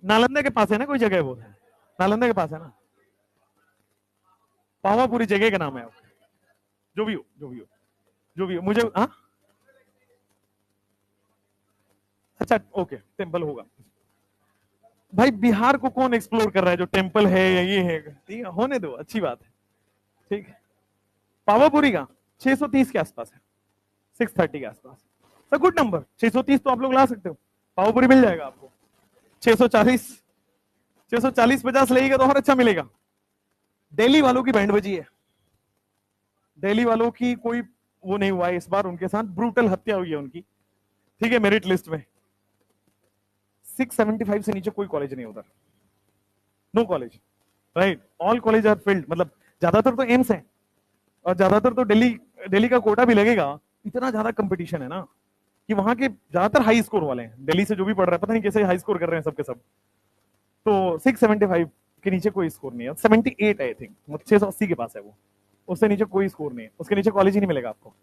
Speaker 1: नालंदा के पास है ना कोई जगह, वो नालंदा के पास है ना, पावापुरी जगह का नाम है, जो भी हो जो भी हो जो भी हो, मुझे हाँ अच्छा ओके, टेम्पल होगा। भाई बिहार को कौन एक्सप्लोर कर रहा है जो टेम्पल है या ये है, ठीक है, होने दो, अच्छी बात है, ठीक है। पावापुरी का 630 के आसपास है, 630 के आसपास, सर गुड नंबर, 630 तो आप लोग ला सकते हो, पावापुरी मिल जाएगा आपको। 640 640-50 लगेगा तो और अच्छा मिलेगा। दिल्ली वालों की बैंड बजी है, दिल्ली वालों की कोई वो नहीं हुआ है इस बार, उनके साथ ब्रूटल हत्या हुई है उनकी, ठीक है। मेरिट लिस्ट में 675 से नीचे कोई कॉलेज नहीं उधर, no college, right. All college are filled, मतलब ज्यादातर तो एम्स है, और ज्यादातर तो दिल्ली का कोटा भी लगेगा, इतना ज्यादा कंपटीशन है ना कि वहां के ज्यादातर हाई स्कोर वाले हैं, दिल्ली से जो भी पढ़ रहा है पता नहीं कैसे हाई स्कोर कर रहे हैं सबके सब। तो 675 के नीचे कोई स्कोर नहीं है, 78 आई थिंक, 680 के पास है वो, उससे नीचे कोई स्कोर नहीं है, उसके नीचे कॉलेज ही नहीं मिलेगा आपको।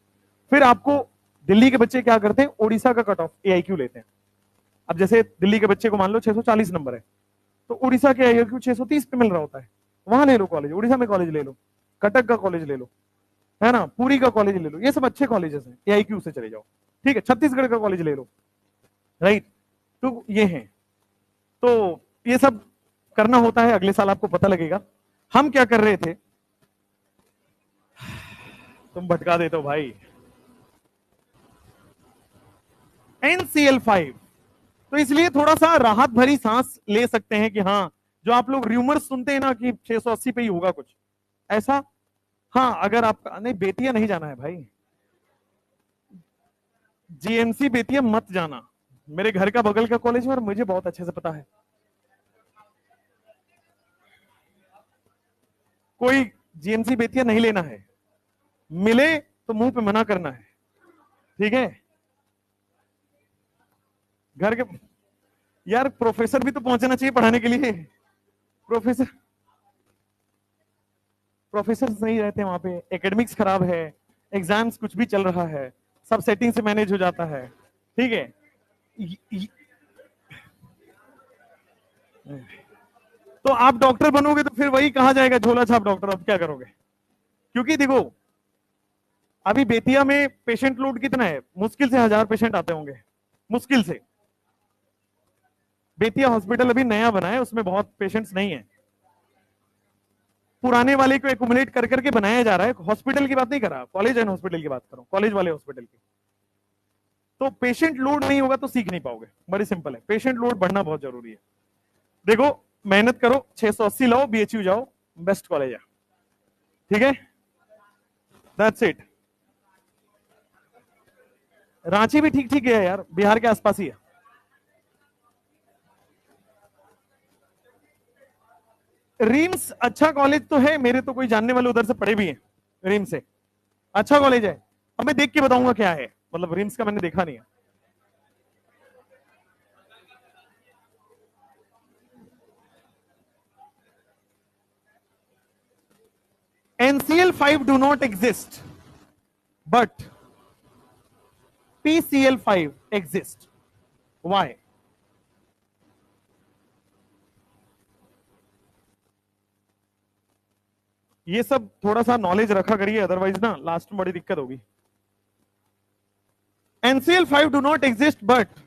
Speaker 1: फिर आपको दिल्ली के बच्चे क्या करते हैं, ओडिशा का कट ऑफ एआईक्यू लेते हैं, अब जैसे दिल्ली के बच्चे को मान लो 640 नंबर है, तो उड़ीसा के आईक्यू 630 पे मिल रहा होता है, वहां ले लो कॉलेज, उड़ीसा में कॉलेज ले लो, कटक का कॉलेज ले लो, है ना, पुरी का कॉलेज ले लो, ये सब अच्छे कॉलेजेस हैं, एआईक्यू से चले जाओ, ठीक है, छत्तीसगढ़ का कॉलेज ले लो, राइट। तो ये है, तो ये सब करना होता है, अगले साल आपको पता लगेगा। हम क्या कर रहे थे, तुम भटका देते हो भाई। NCl5, तो इसलिए थोड़ा सा राहत भरी सांस ले सकते हैं कि हाँ, जो आप लोग र्यूमर्स सुनते हैं ना कि 680 पे ही होगा कुछ ऐसा, हाँ अगर आप नहीं, बेतिया नहीं जाना है भाई, जीएमसी बेतिया मत जाना, मेरे घर का बगल का कॉलेज है और मुझे बहुत अच्छे से पता है। कोई जीएमसी बेतिया नहीं लेना है, मिले तो मुंह पे मना करना है, ठीक है। घर के यार प्रोफेसर भी तो पहुंचना चाहिए पढ़ाने के लिए, प्रोफेसर नहीं रहते वहां पे, एकेडमिक्स खराब है, एग्जाम्स कुछ भी चल रहा है, सब सेटिंग से मैनेज हो जाता है, ठीक है। तो आप डॉक्टर बनोगे तो फिर वही कहा जाएगा झोला छाप डॉक्टर, अब क्या करोगे, क्योंकि देखो अभी बेतिया में पेशेंट लोड कितना है, मुश्किल से 1000 पेशेंट आते होंगे, मुश्किल से। बेतिया हॉस्पिटल अभी नया बना है, उसमें बहुत पेशेंट्स नहीं है, पुराने वाले को एकुमुलेट कर करके बनाया जा रहा है। हॉस्पिटल की बात नहीं कर रहा, कॉलेज एंड हॉस्पिटल की बात कर रहा हूं, कॉलेज वाले हॉस्पिटल की। तो पेशेंट लोड नहीं होगा तो सीख नहीं पाओगे, बड़ी सिंपल है, पेशेंट लोड बढ़ना बहुत जरूरी है। देखो मेहनत करो, 680 लाओ, बीएचयू जाओ, बेस्ट कॉलेज है, ठीक है, दैट्स इट। रांची भी ठीक ठीक है यार, बिहार के आसपास ही है। रिम्स अच्छा कॉलेज तो है, मेरे तो कोई जानने वाले उधर से पढ़े भी हैं, रिम्स से अच्छा कॉलेज है। अब मैं देख के बताऊंगा क्या है, मतलब रिम्स का मैंने देखा नहीं है। NCl5 do not exist, but PCl5 exist. Why? ये सब थोड़ा सा नॉलेज रखा करिए, अदरवाइज ना लास्ट में बड़ी दिक्कत होगी। NCl5 do not exist, but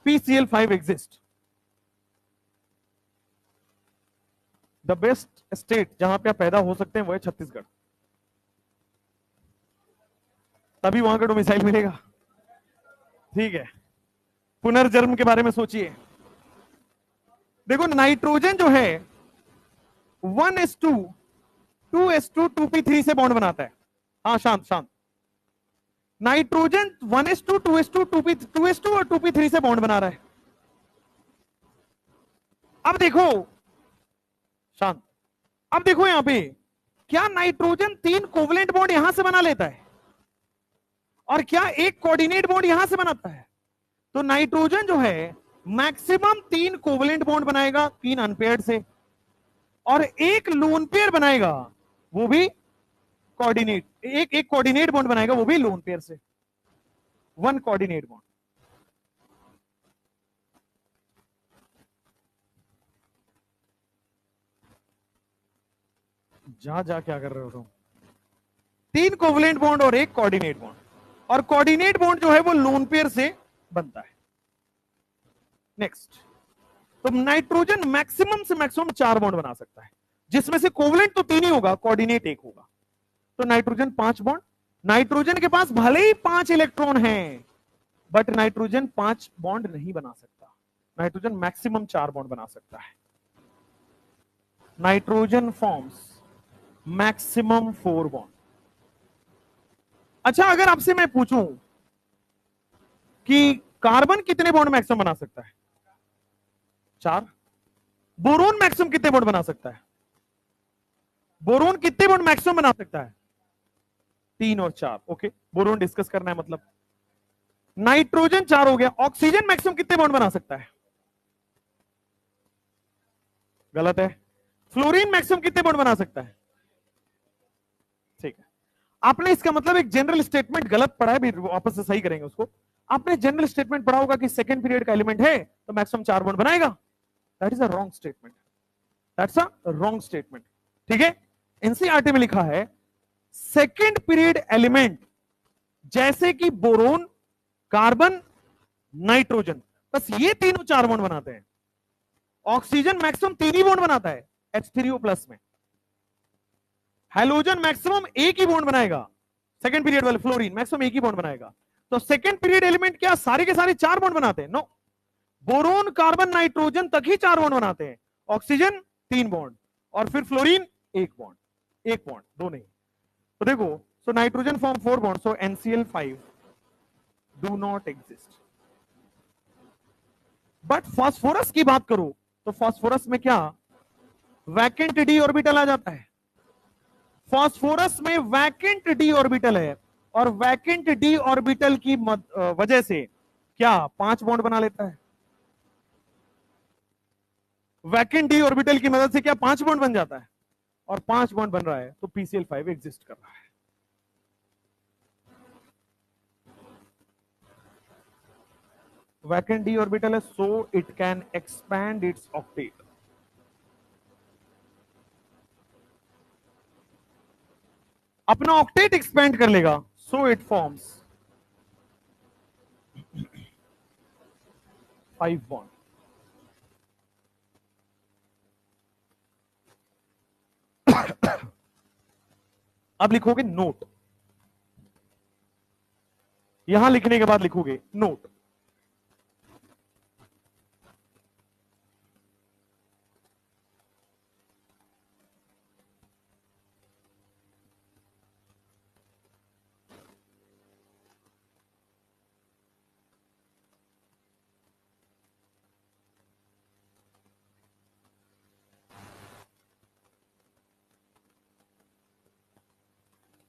Speaker 1: PCl5 exist. The best state जहां पे आप पैदा हो सकते हैं वो है छत्तीसगढ़, तभी वहां का डोमिसाइल मिलेगा, ठीक है। पुनर्जन्म के बारे में सोचिए, देखो नाइट्रोजन जो है 1s2 2s2 2p3 से बॉन्ड बनाता है, हाँ शांत शांत, नाइट्रोजन 1s2 2s2 2s2 और 2p3 से बॉन्ड बना रहा है। अब देखो शांत, अब देखो यहां पे क्या नाइट्रोजन 3 कोवलेंट बॉन्ड यहां से बना लेता है और क्या एक कोऑर्डिनेट बॉन्ड यहां से बनाता है? तो नाइट्रोजन जो है मैक्सिमम 3 कोवलेंट बॉन्ड बनाएगा 3 अनपेयर्ड से, और एक लोन पेयर बनाएगा वो भी कोऑर्डिनेट, एक कोऑर्डिनेट बॉन्ड बनाएगा वो भी लोन पेयर से, 1 कोऑर्डिनेट बॉन्ड। जा क्या कर रहे हो तुम? 3 कोवलेंट बॉन्ड और एक कोऑर्डिनेट बॉन्ड, और कोऑर्डिनेट बॉन्ड जो है वो लोन पेयर से बनता है। नेक्स्ट, तो नाइट्रोजन मैक्सिमम से मैक्सिमम 4 बॉन्ड बना सकता है, जिसमें से कोवलेंट तो 3 ही होगा, कोऑर्डिनेट 1 होगा, तो नाइट्रोजन 5 बॉन्ड। नाइट्रोजन के पास भले ही 5 इलेक्ट्रॉन हैं, बट नाइट्रोजन 5 बॉन्ड नहीं बना सकता, नाइट्रोजन मैक्सिमम 4 बॉन्ड बना सकता है। Nitrogen forms maximum 4 bond. अच्छा, अगर आपसे मैं पूछूं कि कार्बन कितने बॉन्ड मैक्सिमम बना सकता है? 4। बोरोन मैक्सिमम कितने बॉन्ड बना सकता है? बोरोन कितने बॉन्ड मैक्सिमम बना सकता है? 3 और 4। ओके, बोरोन डिस्कस करना है मतलब। नाइट्रोजन 4 हो गया। ऑक्सीजन मैक्सिमम कितने बॉन्ड बना सकता है? गलत है। फ्लोरीन मैक्सिमम कितने बॉन्ड बना सकता है? ठीक है, आपने इसका मतलब एक जनरल स्टेटमेंट गलत पढ़ा है, भी वापस से सही करेंगे उसको। आपने जनरल स्टेटमेंट पढ़ा होगा कि सेकंड पीरियड का एलिमेंट है तो मैक्सिमम 4 बॉन्ड बनाएगा। That is a wrong statement, that's a wrong statement. ठीक है, एनसीईआरटी में लिखा है सेकंड पीरियड एलिमेंट जैसे कि बोरोन, कार्बन, नाइट्रोजन, बस ये तीनों 4 बॉन्ड बनाते हैं। ऑक्सीजन मैक्सिमम 3 ही बॉन्ड बनाता है H3O+ में। हैलोजन मैक्सिमम एक ही बॉन्ड बनाएगा, सेकंड पीरियड वाले फ्लोरीन मैक्सिमम एक ही बॉन्ड बनाएगा। तो सेकंड पीरियड एलिमेंट क्या सारे के सारे 4 बॉन्ड बनाते हैं? नो, बोरोन, कार्बन, नाइट्रोजन तक ही 4 बॉन्ड बनाते हैं, ऑक्सीजन 3 बॉन्ड और फिर फ्लोरीन 1 बॉन्ड, 1 बॉन्ड, 2 नहीं। तो देखो, so nitrogen form 4 bond, so NCl5 do not exist. But phosphorus की बात करो तो फास्फोरस में क्या वैकेंट डी ऑर्बिटल आ जाता है। फास्फोरस में वैकेंट डी ऑर्बिटल है और वैकेंट डी ऑर्बिटल की वजह से क्या 5 बॉन्ड बना लेता है। वैकेंट डी ऑर्बिटल की मदद से क्या 5 बॉन्ड बन जाता है, और 5 बॉन्ड बन रहा है तो PCl5 एग्जिस्ट कर रहा है। वैकेंट डी ऑर्बिटल है, so it can expand its octet. अपना ऑक्टेट एक्सपैंड कर लेगा, सो इट फॉर्म्स 5 बॉन्ड। अब लिखोगे नोट, यहां लिखने के बाद लिखोगे नोट।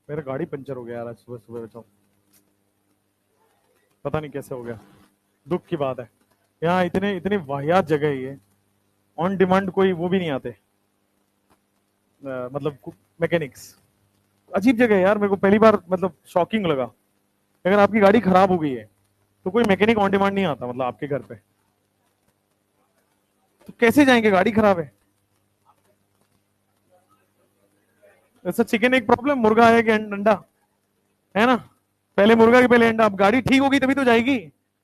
Speaker 1: मेरा गाड़ी पंचर हो गया यार आज सुबह सुबह, बचाओ, पता नहीं कैसे हो गया, दुख की बात है। यहाँ इतने इतने वाहियात जगह है ये, ऑन डिमांड कोई वो भी नहीं आते, मतलब मैकेनिक्स। अजीब जगह है यार, मेरे को पहली बार मतलब शॉकिंग लगा। अगर आपकी गाड़ी खराब हो गई है तो कोई मैकेनिक ऑन डिमांड नहीं आता, मतलब आपके घर पे, तो कैसे जाएंगे, गाड़ी खराब है। ऐसा चिकन एक प्रॉब्लम, मुर्गा है कि अंडा, है ना, पहले मुर्गा के पहले अंडा। अब गाड़ी ठीक होगी तभी तो जाएगी,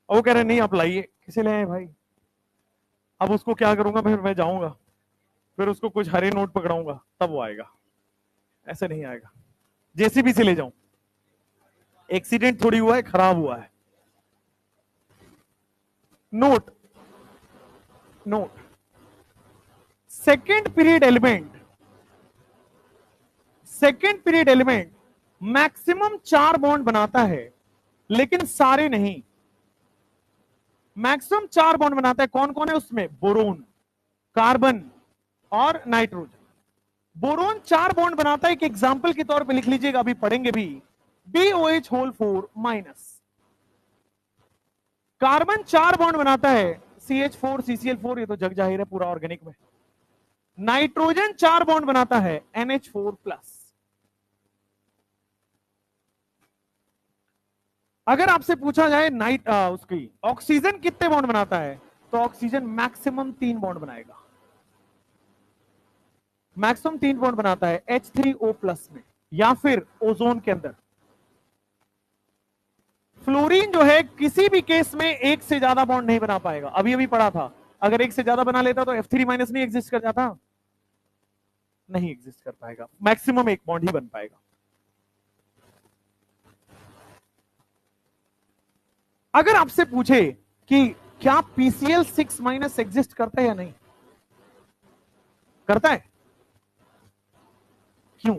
Speaker 1: और वो कह रहे नहीं आप लाइए, किसे ले आए भाई। अब उसको क्या करूंगा, फिर मैं जाऊंगा, फिर उसको कुछ हरे नोट पकड़ाऊंगा तब वो आएगा, ऐसे नहीं आएगा। जेसीबी से ले जाऊं, एक्सीडेंट थोड़ी हुआ है, खराब हुआ है। Note, note, second period element, second period element maximum 4 bond बनाता है, लेकिन सारे नहीं। मैक्सिमम 4 बॉन्ड बनाता है, कौन कौन है उसमें, बोरोन, कार्बन और नाइट्रोजन। बोरोन 4 बॉन्ड बनाता है, एक एग्जांपल के तौर पे लिख लीजिएगा, अभी पढ़ेंगे भी, BOH4-। कार्बन 4 बॉन्ड बनाता है, CH4 CCl4, ये तो जग जाहिर है पूरा ऑर्गेनिक में। नाइट्रोजन 4 बॉन्ड बनाता है, NH4+। अगर आपसे पूछा जाए उसकी ऑक्सीजन कितने बॉन्ड बनाता है, तो ऑक्सीजन मैक्सिमम 3 बॉन्ड बनाएगा, मैक्सिमम 3 बॉन्ड बनाता है H3O+ में या फिर ओजोन के अंदर। फ्लोरीन जो है किसी भी केस में एक से ज्यादा बॉन्ड नहीं बना पाएगा, अभी अभी पढ़ा था, अगर एक से ज्यादा बना लेता तो F3- नहीं एग्जिस्ट कर जाता, नहीं एग्जिस्ट कर पाएगा, मैक्सिमम एक बॉन्ड ही बन पाएगा। अगर आपसे पूछे कि क्या PCl6- एग्जिस्ट करता है या नहीं, करता है, क्यों,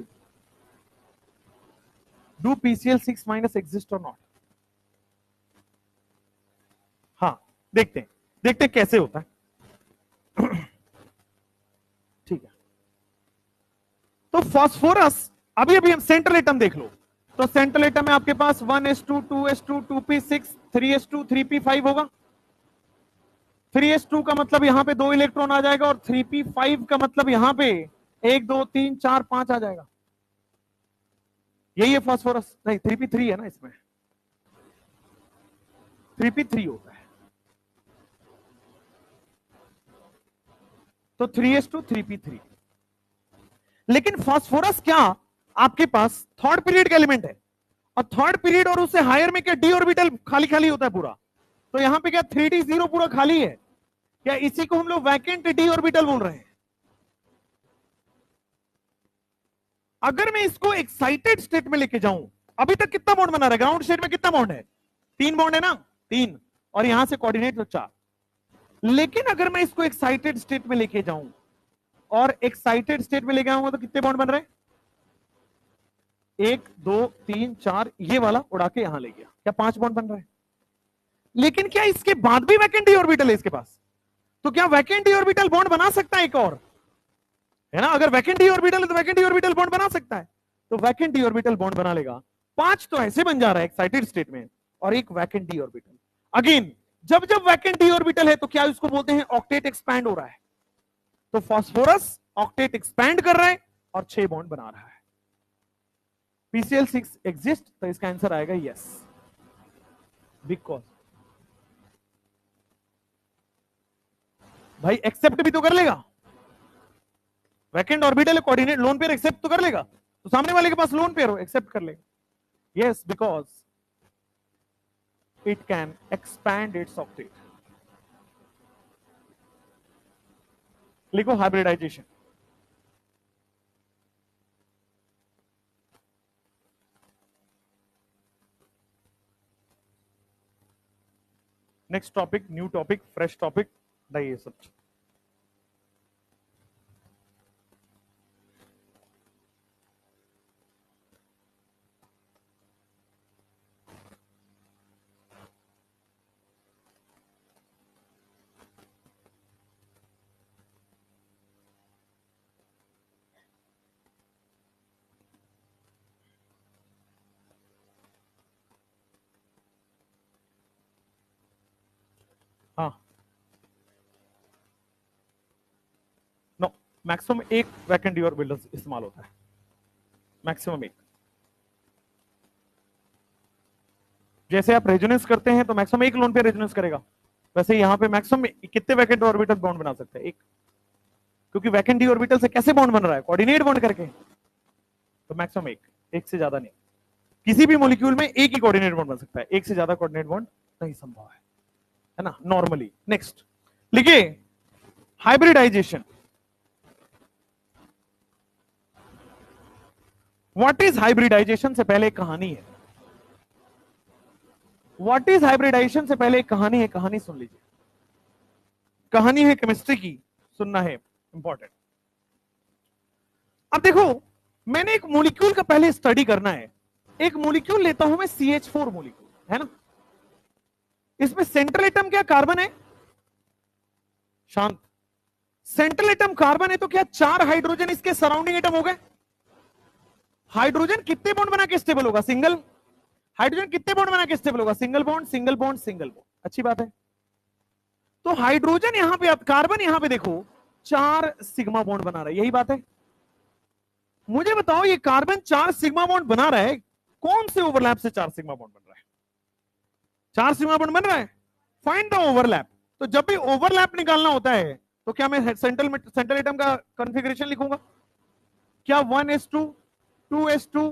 Speaker 1: डू PCl6- एग्जिस्ट और नॉट? हाँ, देखते हैं, देखते हैं कैसे होता है। ठीक है, तो फास्फोरस, अभी अभी हम सेंट्रल एटम देख लो, तो सेंट्रल एटम में आपके पास 1s2 2s2 2p6 3s2 3p5 होगा। 3s2 का मतलब यहां पे 2 इलेक्ट्रॉन आ जाएगा, और 3p5 का मतलब यहां पे 1 2 3 4 5 आ जाएगा। यही है फास्फोरस, नहीं 3p3 है ना इसमें, 3p3 होता है, तो 3s2 3p3। लेकिन फास्फोरस क्या आपके पास थर्ड पीरियड का एलिमेंट है, और थर्ड पीरियड और उससे हायर में क्या डी ऑर्बिटल खाली खाली होता है पूरा, तो यहां पे क्या 3d0 पूरा खाली है क्या, इसी को हम लोग वैकेंट डी ऑर्बिटल बोल रहे हैं। अगर मैं इसको एक्साइटेड स्टेट में लेके जाऊं, अभी तक कितना बॉन्ड बना रहा है, ग्राउंड स्टेट में कितना बॉन्ड है, 3 बॉन्ड है ना, 3, और यहां से कोऑर्डिनेट तो 4। लेकिन अगर मैं इसको एक्साइटेड स्टेट में लेके जाऊं, और एक्साइटेड स्टेट में लेके आऊंगा तो कितने बॉन्ड बन रहे हैं, 1 2 3 4, ये वाला उड़ा के यहां ले गया, क्या 5 बॉन्ड बन रहे हैं। लेकिन क्या इसके बाद भी वैकेंट डी ऑर्बिटल है इसके पास, तो क्या वैकेंट डी ऑर्बिटल बॉन्ड बना सकता है एक और, है ना, अगर वैकेंट डी ऑर्बिटल है तो वैकेंट डी ऑर्बिटल बॉन्ड बना सकता है, तो वैकेंट डी ऑर्बिटल बॉन्ड बना लेगा। 5 तो ऐसे बन जा रहा है एक्साइटेड स्टेट में, और एक वैकेंट डी ऑर्बिटल। अगेन जब जब वैकेंट डी ऑर्बिटल है तो क्या इसको बोलते हैं, ऑक्टेट एक्सपैंड हो रहा है, तो फास्फोरस ऑक्टेट एक्सपैंड कर रहा है और 6 बॉन्ड बना रहा है। PCl6 एग्जिस्ट, तो इसका आंसर आएगा यस, बिकॉज भाई एक्सेप्ट भी तो कर लेगा, vacant orbital coordinate lone pair accept तो कर लेगा, तो सामने वाले के पास लोन पेयर हो एक्सेप्ट कर लेगा। Yes, because it can expand its octet. लिखो hybridisation. Next topic, new topic, fresh topic, ये सब। हाँ, नो, मैक्सिमम एक वैकेंट डी ऑर्बिटल इस्तेमाल होता है, मैक्सिमम एक। जैसे आप रेजोनेंस करते हैं तो मैक्सिमम एक लोन पे रेजोनेंस करेगा, वैसे यहां पे मैक्सिमम कितने वैकेंट ऑर्बिटल बॉन्ड बना सकते हैं, एक, क्योंकि वैकेंट डी ऑर्बिटल से कैसे बॉन्ड बन रहा है, कोऑर्डिनेट बॉन्ड करके, तो मैक्सिमम एक से ज्यादा नहीं। किसी भी मॉलिक्यूल में एक ही कोऑर्डिनेट बॉन्ड बन सकता है, एक से ज्यादा कोऑर्डिनेट बॉन्ड नहीं संभव है ना, नॉर्मली। नेक्स्ट लिखिए हाइब्रिडाइजेशन। व्हाट इज हाइब्रिडाइजेशन से पहले एक कहानी है, व्हाट इज हाइब्रिडाइजेशन से पहले एक कहानी है, कहानी सुन लीजिए, कहानी है केमिस्ट्री की, सुनना है, इंपॉर्टेंट। अब देखो, मैंने एक मॉलिक्यूल का पहले स्टडी करना है, एक मॉलिक्यूल लेता हूं मैं CH4 मॉलिक्यूल, है ना, इसमें सेंट्रल एटम क्या कार्बन है, शांत, सेंट्रल एटम कार्बन है, तो क्या 4 हाइड्रोजन इसके सराउंडिंग एटम हो गए। हाइड्रोजन कितने बॉन्ड बना के स्टेबल होगा, सिंगल, हाइड्रोजन कितने बॉन्ड बना के स्टेबल होगा, single bond single bond single bond, अच्छी बात है। तो हाइड्रोजन यहां पे, कार्बन यहां पे देखो 4 सिग्मा बॉन्ड बना रहा है, यही बात है। मुझे बताओ ये कार्बन 4 सिग्मा बॉन्ड बना रहा है, कौन से ओवरलैप से 4 सिग्मा बॉन्ड बन रहा है, 4 सिग्मा बॉन्ड बन रहा है, फाइंड द ओवरलैप। तो जब भी ओवरलैप निकालना होता है तो क्या मैं सेंट्रल एटम का कॉन्फ़िगरेशन लिखूंगा, क्या 1s2 2s2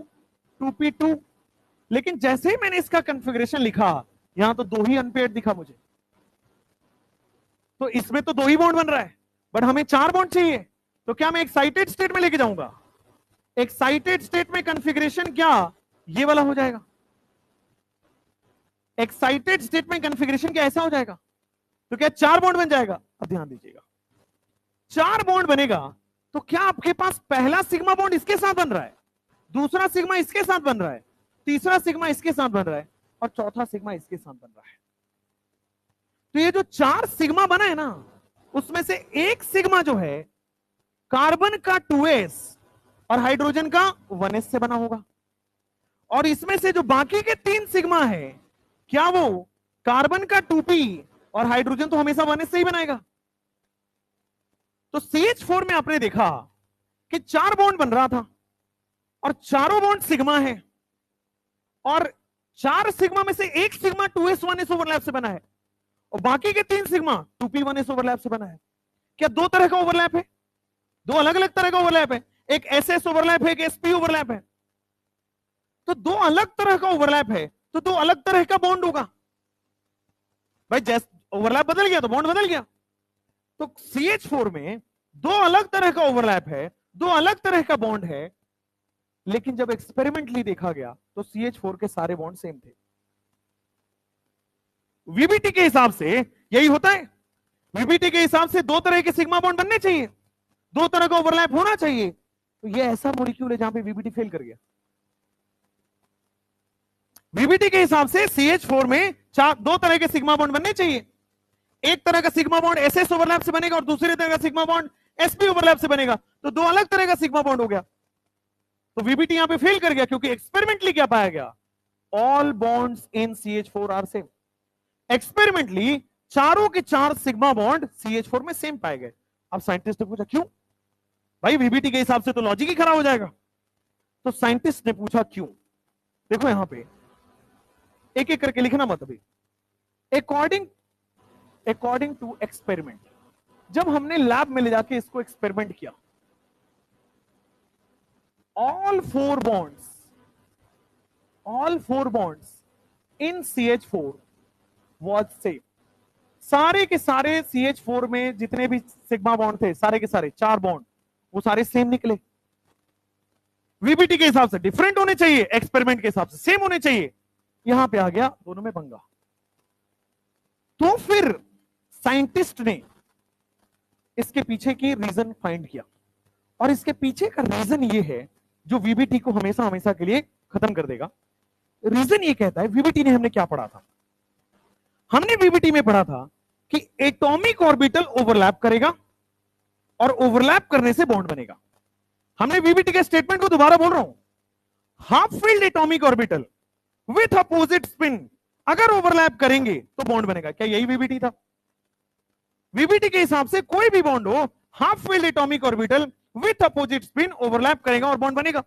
Speaker 1: 2p2, लेकिन जैसे ही मैंने इसका कॉन्फ़िगरेशन लिखा, यहां तो 2 ही अनपेयर्ड दिखा मुझे, तो इसमें तो 2 ही बॉन्ड बन रहा है, बट हमें 4 बॉन्ड चाहिए, तो क्या मैं एक्साइटेड स्टेट में लेके जाऊंगा, एक्साइटेड स्टेट में कॉन्फ़िगरेशन क्या ये वाला हो जाएगा, एक्साइटेड स्टेट में कॉन्फ़िगरेशन क्या ऐसा हो जाएगा, तो क्या 4 बॉन्ड बन जाएगा। अब ध्यान दीजिएगा, 4 बॉन्ड बनेगा तो क्या आपके पास पहला सिग्मा बॉन्ड इसके साथ बन रहा है, दूसरा सिग्मा इसके साथ बन रहा है, तीसरा सिग्मा इसके साथ बन रहा है, और चौथा सिग्मा इसके साथ बन रहा है। तो ये जो 4 सिग्मा बना है ना, उसमें से एक सिग्मा जो है कार्बन का 2s और हाइड्रोजन का 1s से बना होगा, और इसमें से जो बाकी के 3 सिग्मा है, क्या वो कार्बन का 2p और हाइड्रोजन तो हमेशा 1s से ही बनाएगा। तो CH4 में आपने देखा कि 4 बॉन्ड बन रहा था, और चारों बॉन्ड सिग्मा है, और 4 सिग्मा में से एक सिग्मा 2s1s ओवरलैप से बना है और बाकी के 3 सिग्मा 2p1s ओवरलैप से बना है। क्या दो तरह का ओवरलैप है? दो अलग अलग तरह का ओवरलैप है। एक एसएस ओवरलैप है, एक एसपी ओवरलैप है। तो दो अलग तरह का ओवरलैप है तो दो अलग तरह का बॉन्ड होगा भाई। जैसे ओवरलैप बदल गया तो बॉन्ड बदल गया। तो CH4 में दो अलग तरह का ओवरलैप है, दो अलग तरह का बॉन्ड है, लेकिन जब एक्सपेरिमेंटली देखा गया तो CH4 के सारे बॉन्ड सेम थे। VBT के हिसाब से यही होता है। VBT के हिसाब से दो तरह के सिग्मा बॉन्ड बनने चाहिए, दो तरह का ओवरलैप होना चाहिए। तो ये ऐसा मॉलिक्यूल है जहां पे VBT फेल कर गया। VBT के हिसाब से CH4 में दो तरह के सिग्मा बॉन्ड बनने चाहिए। एक तरह का सिग्मा बॉन्ड SS ओवरलैप से बनेगा और दूसरे तरह का सिग्मा बॉन्ड SP ओवरलैप से बनेगा। तो दो अलग तरह का सिग्मा बॉन्ड हो गया। तो VBT यहां पे फेल कर गया क्योंकि एक्सपेरिमेंटली क्या पाया गया? All bonds in CH4 are same. Experimentally चारों के चार सिग्मा बॉन्ड CH4 में सेम पाए गए। अब साइंटिस्ट ने पूछा क्यों? भाई VBT के हिसाब से तो लॉजिक ही खराब हो जाएगा। तो साइंटिस्ट ने पूछा क्यों। देखो यहां पे एक एक करके लिखना मत अभी। अकॉर्डिंग टू एक्सपेरिमेंट, जब हमने लैब में ले जाके इसको एक्सपेरिमेंट किया, all four bonds in CH4 was same। सारे के सारे CH4 में जितने भी सिग्मा बॉन्ड थे, सारे के सारे चार बॉन्ड, वो सारे सेम निकले। VBT के हिसाब से डिफरेंट होने चाहिए, एक्सपेरिमेंट के हिसाब से सेम होने चाहिए। यहां पे आ गया दोनों में पंगा। तो फिर साइंटिस्ट ने इसके पीछे की रीजन फाइंड किया और इसके पीछे का रीजन ये है जो VBT को हमेशा हमेशा के लिए खत्म कर देगा। रीजन ये कहता है, VBT ने हमने क्या पढ़ा था? हमने VBT में पढ़ा था कि एटॉमिक ऑर्बिटल ओवरलैप करेगा और ओवरलैप करने से बॉन्ड बनेगा। हमने VBT के स्टेटमेंट को दोबारा बोल रहा हूं, half field atomic orbital with opposite spin अगर ओवरलैप करेंगे तो बॉन्ड बनेगा। क्या यही VBT था? VBT के हिसाब से कोई भी बॉन्ड हो, half field atomic orbital with opposite spin overlap करेगा और बॉन्ड बनेगा।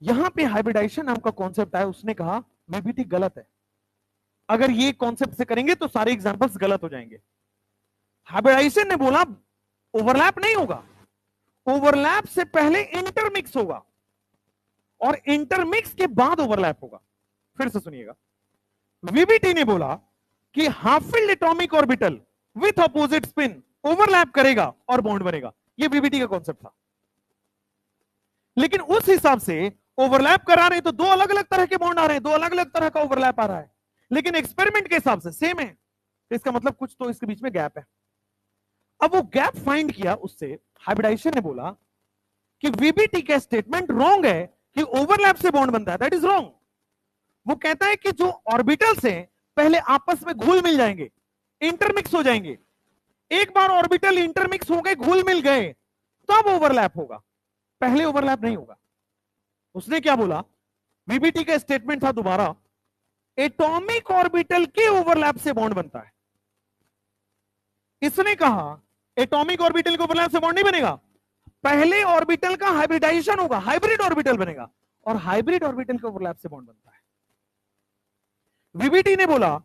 Speaker 1: यहां पे हाइब्रिडाइजेशन नाम का कॉन्सेप्ट आया, उसने कहा VBT गलत है। अगर ये कॉन्सेप्ट से करेंगे तो सारे एग्जांपल्स गलत हो जाएंगे। हाइब्रिडाइजेशन ने बोला ओवरलैप नहीं होगा, ओवरलैप से पहले इंटरमिक्स होगा और इंटरमिक्स के बाद ओवरलैप होगा। फिर से सुनिएगा, VBT ने बोला कि half field atomic orbital with opposite spin overlap करेगा और बॉन्ड बनेगा। ये VBT का कॉन्सेप्ट था। लेकिन उस हिसाब से ओवरलैप करा रहे तो दो अलग अलग तरह के बॉन्ड आ रहे हैं, दो अलग अलग तरह का ओवरलैप आ रहा है, लेकिन एक्सपेरिमेंट के हिसाब से सेम है। तो इसका मतलब कुछ तो इसके बीच में गैप है। अब वो गैप फाइंड किया, उससे हाइब्रिडाइजेशन ने बोला कि VBT का स्टेटमेंट रॉन्ग है कि ओवरलैप से बॉन्ड बनता है। That is wrong. वो कहता है कि जो ऑर्बिटल्स हैं पहले आपस में घुल मिल जाएंगे, इंटरमिक्स हो जाएंगे। एक बार ऑर्बिटल इंटरमिक्स हो गए, घुल मिल गए, तब ओवरलैप होगा, पहले ओवरलैप नहीं होगा। उसने क्या बोला? VBT का स्टेटमेंट था दोबारा, एटॉमिक ऑर्बिटल के ओवरलैप से बॉन्ड बनता है। इसने कहा एटॉमिक ऑर्बिटल के ओवरलैप से बॉन्ड नहीं बनेगा, पहले ऑर्बिटल का हाइब्रिडाइजेशन होगा, हाइब्रिड ऑर्बिटल बनेगा और हाइब्रिड ऑर्बिटल के ओवरलैप से बॉन्ड बनता है। VBT ने बोला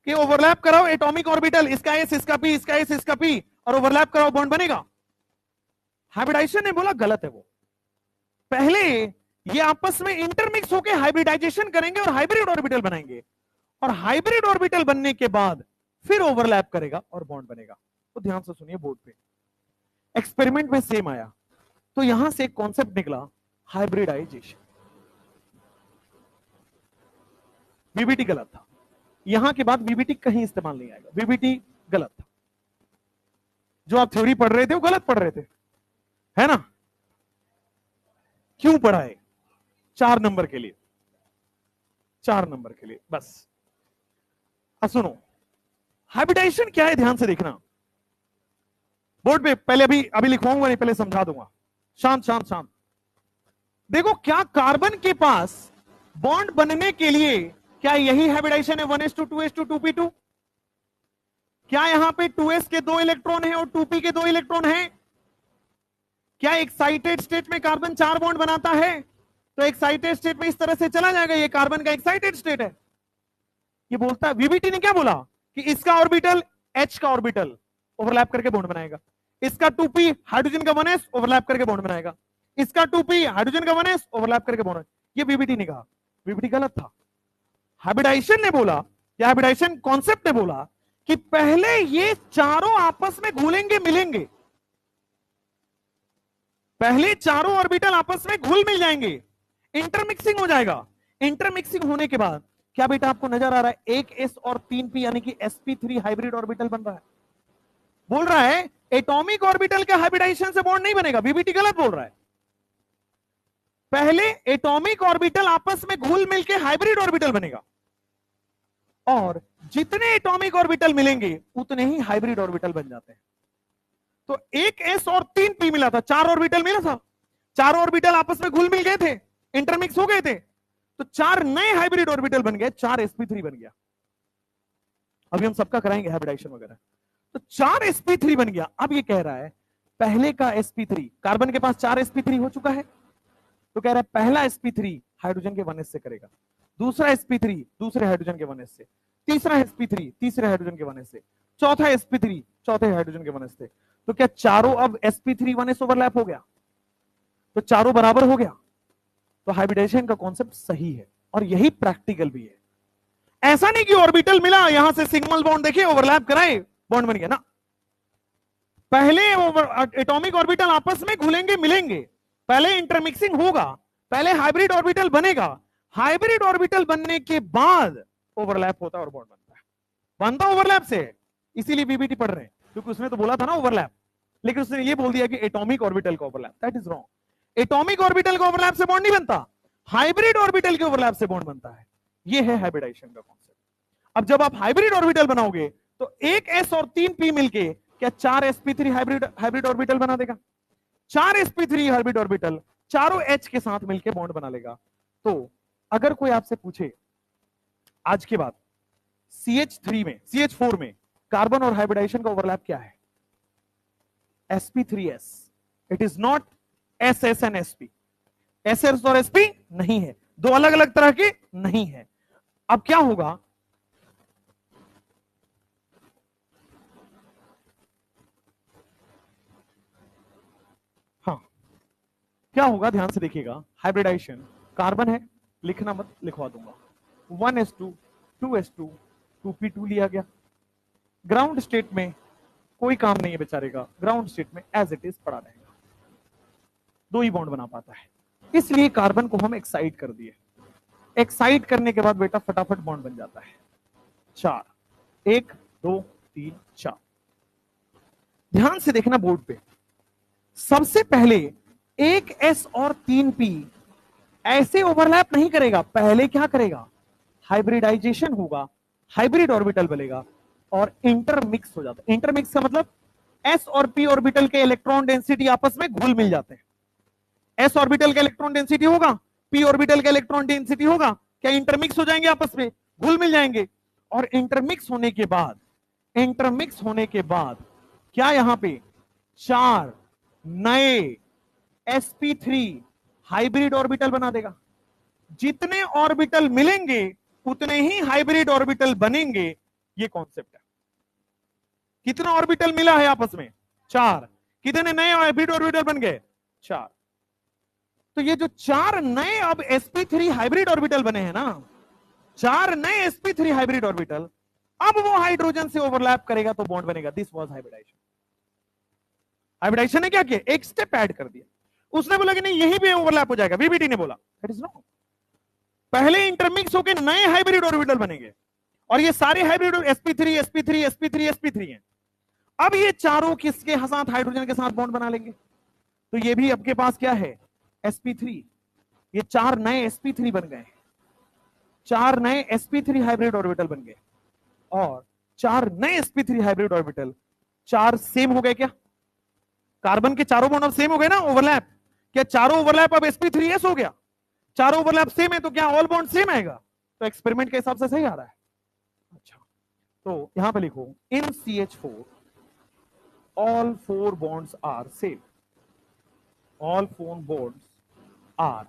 Speaker 1: कि ओवरलैप कराओ एटॉमिक ऑर्बिटल, इसका एस इसका पी, इसका एस इसका पी, और ओवरलैप कराओ बॉन्ड बनेगा। हाइब्रिडाइजेशन ने बोला गलत है, वो पहले ये आपस में इंटरमिक्स होकर हाइब्रिडाइजेशन करेंगे और हाइब्रिड ऑर्बिटल बनाएंगे, और हाइब्रिड ऑर्बिटल बनने के बाद फिर ओवरलैप करेगा और बॉन्ड बनेगा। तो ध्यान से सुनिए, बोर्ड पे एक्सपेरिमेंट में सेम आया, तो यहां से एक कॉन्सेप्ट निकला हाइब्रिडाइजेशन। VBT गलत था, यहां के बाद VBT कहीं इस्तेमाल नहीं आएगा। VBT गलत था, जो आप थ्योरी पढ़ रहे थे वो गलत पढ़ रहे थे, है ना? क्यों पढ़ाए? 4 नंबर के लिए, 4 नंबर के लिए बस। अब सुनो, हाइब्रिडाइजेशन क्या है, ध्यान से देखना। बोर्ड पे पहले अभी लिखवाऊंगा नहीं, पहले समझा दूंगा। शांत शांत शांत। देखो, क्या कार्बन के पास बॉन्ड बनने के लिए क्या यही हाइब्रिडाइजेशन है, 1s2 2s2 2p2? क्या यहां पे 2s के 2 इलेक्ट्रॉन है और 2p के 2 इलेक्ट्रॉन है? क्या एक्साइटेड स्टेट में कार्बन 4 बॉन्ड बनाता है? तो एक्साइटेड स्टेट में इस तरह से चला जाएगा, ये कार्बन का एक्साइटेड स्टेट है। ये बोलता है, वीबीटी ने क्या बोला कि इसका ऑर्बिटल H का ऑर्बिटल ओवरलैप करके बॉन्ड बनाएगा, इसका 2p हाइड्रोजन का 1s ओवरलैप करके बॉन्ड बनाएगा, इसका 2p हाइड्रोजन का 1s ओवरलैप करके बॉन्ड। ये वीबीटी ने कहा, वीबीटी गलत था। हाइब्रिडाइजेशन ने बोला, या हाइब्रिडाइजेशन कॉन्सेप्ट ने बोला कि पहले ये चारों आपस में घुलेंगे मिलेंगे, पहले चारों ऑर्बिटल आपस में घुल मिल जाएंगे, इंटरमिक्सिंग हो जाएगा। इंटरमिक्सिंग होने के बाद क्या बेटा आपको नजर आ रहा है, एक S और 3p यानी कि sp3 हाइब्रिड ऑर्बिटल बन रहा है। बोल रहा है एटॉमिक ऑर्बिटल के हाइब्रिडाइजेशन से बॉन्ड नहीं बनेगा, बीबीटी गलत बोल रहा है। पहले एटॉमिक ऑर्बिटल आपस में घुल मिलके हाइब्रिड ऑर्बिटल बनेगा, और जितने एटॉमिक ऑर्बिटल मिलेंगे उतने ही हाइब्रिड ऑर्बिटल बन जाते हैं। तो एक S और 3p मिला था, 4 ऑर्बिटल मिला था, चारों ऑर्बिटल आपस में घुल मिल गए थे, इंटरमिक्स हो गए थे, तो 4 नए हाइब्रिड ऑर्बिटल बन गए, 4 sp3 बन गया। अभी हम सबका कराएंगे हाइब्रिडाइजेशन वगैरह। तो 4 sp3 बन गया। अब ये कह रहा है पहले का sp3, कार्बन के पास 4 sp3 हो चुका है, तो कह रहा है पहला sp3 हाइड्रोजन के 1s से करेगा, दूसरा sp3 दूसरे हाइड्रोजन के 1s से, तीसरा sp3 तीसरे हाइड्रोजन के 1s से, चौथा sp3 चौथे हाइड्रोजन के 1s से। तो क्या चारों अब sp3 1s ओवरलैप हो गया, तो चारों बराबर हो गया। तो हाइब्रिडाइजेशन का कॉन्सेप्ट सही है और यही प्रैक्टिकल भी है। ऐसा नहीं कि ऑर्बिटल मिला यहां से सिग्नल बॉन्ड देखिए ओवरलैप कराए बॉन्ड बन गया ना, पहले एटॉमिक ऑर्बिटल आपस में घुलेंगे मिलेंगे, पहले इंटरमिक्सिंग होगा, पहले हाइब्रिड ऑर्बिटल बनेगा, हाइब्रिड ऑर्बिटल बनने के बाद ओवरलैप होता है और बॉन्ड बनता है। बनता ओवरलैप से, इसीलिए बीबीटी पढ़ रहे हैं, क्योंकि उसने तो बोला था ना ओवरलैप, लेकिन उसने ये बोल दिया कि एटॉमिक ऑर्बिटल का overlap, that is wrong. Atomic orbital का ओवरलैप से बॉन्ड नहीं बनता, हाइब्रिड ऑर्बिटल के ओवरलैप से बॉन्ड बनता है। ये है हाइब्रिडाइजेशन का कॉन्सेप्ट। अब जब आप हाइब्रिड ऑर्बिटल बनाओगे तो एक S और 3p मिलके क्या 4 sp3 हाइब्रिड ऑर्बिटल बना देगा, 4 sp3 हाइब्रिड ऑर्बिटल चारों H के साथ मिलके बॉन्ड बना लेगा। तो अगर कोई आपसे पूछे आज के बाद CH4 में कार्बन और हाइब्रिडाइजेशन का ओवरलैप क्या है, sp3s, it is not ss and sp, ss और sp नहीं है, दो अलग अलग तरह के नहीं है। अब क्या होगा, हाँ क्या होगा ध्यान से देखिएगा, हाइब्रिडाइजेशन कार्बन है, लिखना मत, लिखवा दूंगा, 1s2 2s2 2p2 लिया गया, ग्राउंड स्टेट में कोई काम नहीं है बेचारे का, ग्राउंड स्टेट में एज इट इज पड़ा रहेगा, दो ही बॉन्ड बना पाता है, इसलिए कार्बन को हम एक्साइट कर दिए। एक्साइट करने के बाद बेटा फटाफट बॉन्ड बन जाता है, 4, 1 2 3 4। ध्यान से देखना बोर्ड पे, सबसे पहले एक S और 3p ऐसे ओवरलैप नहीं करेगा, पहले क्या करेगा, हाइब्रिडाइजेशन होगा, हाइब्रिड ऑर्बिटल बनेगा और इंटरमिक्स हो जाता है। इंटरमिक्स का मतलब S और p ऑर्बिटल के इलेक्ट्रॉन डेंसिटी आपस में घुल मिल जाते हैं। S ऑर्बिटल का इलेक्ट्रॉन डेंसिटी होगा, p ऑर्बिटल का इलेक्ट्रॉन डेंसिटी होगा, क्या इंटरमिक्स हो जाएंगे, आपस में घुल मिल जाएंगे। और इंटरमिक्स होने के बाद क्या यहां पे 4 नए sp3 हाइब्रिड ऑर्बिटल बना देगा। जितने ऑर्बिटल मिलेंगे उतने ही हाइब्रिड ऑर्बिटल बनेंगे, ये कॉन्सेप्ट है। कितना ऑर्बिटल मिला है आपस में, 4, कितने नए हाइब्रिड ऑर्बिटल बन गए, 4। तो ये जो 4 नए अब sp3 हाइब्रिड ऑर्बिटल बने हैं ना, 4 नए sp3 हाइब्रिड ऑर्बिटल, अब वो हाइड्रोजन से ओवरलैप करेगा तो बॉन्ड बनेगा। This was hybridisation. हाइब्रिडाइजेशन ने क्या किया, एक स्टेप ऐड कर दिया। उसने बोला कि नहीं यहीं पे ओवरलैप हो जाएगा, बीबीटी ने बोला दैट इज रॉन्ग। पहले इंटरमिक्स होकर नए हाइब्रिड ऑर्बिटल बनेंगे और ये सारे hybrid sp3 sp3 sp3 sp3 हैं। अब ये चारों किसके साथ, हाइड्रोजन के साथ बॉन्ड बना लेंगे। तो ये भी आपके पास क्या है, sp3, ये 4 नए sp3 बन गए, 4 नए sp3 हाइब्रिड ऑर्बिटल बन गए और 4 नए sp3 हाइब्रिड ऑर्बिटल, 4 सेम हो गए क्या, कार्बन के चारों बॉन्ड अब सेम हो गए ना, ओवरलैप। क्या चारों ओवरलैप अब sp3s हो गया, चारों ओवरलैप सेम है तो क्या ऑल बॉन्ड सेम आएगा, तो एक्सपेरिमेंट के हिसाब से सही आ रहा है। अच्छा, तो यहां पे लिखो इन CH4 all 4 bonds are same, all 4 bonds are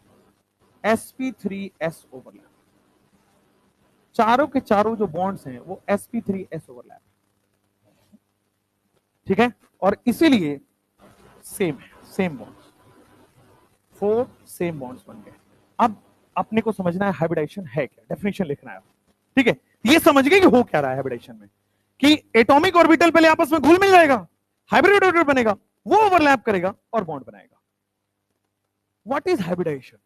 Speaker 1: sp3s overlap, चारों के चारों जो बॉन्ड्स हैं वो sp3s ओवरलैप, ठीक है, और इसीलिए सेम है, सेम बॉन्ड्स, 4 सेम बॉन्ड्स बन गए। अब अपने को समझना है हाइब्रिडाइजेशन है क्या, डेफिनेशन लिखना है, ठीक है। ये समझ गए कि हो क्या रहा है हाइब्रिडाइजेशन में, कि एटॉमिक ऑर्बिटल पहले आपस में घुल मिल जाएगा, हाइब्रिड ऑर्बिटल बनेगा, वो ओवरलैप करेगा और बॉन्ड बनाएगा। What is hybridisation?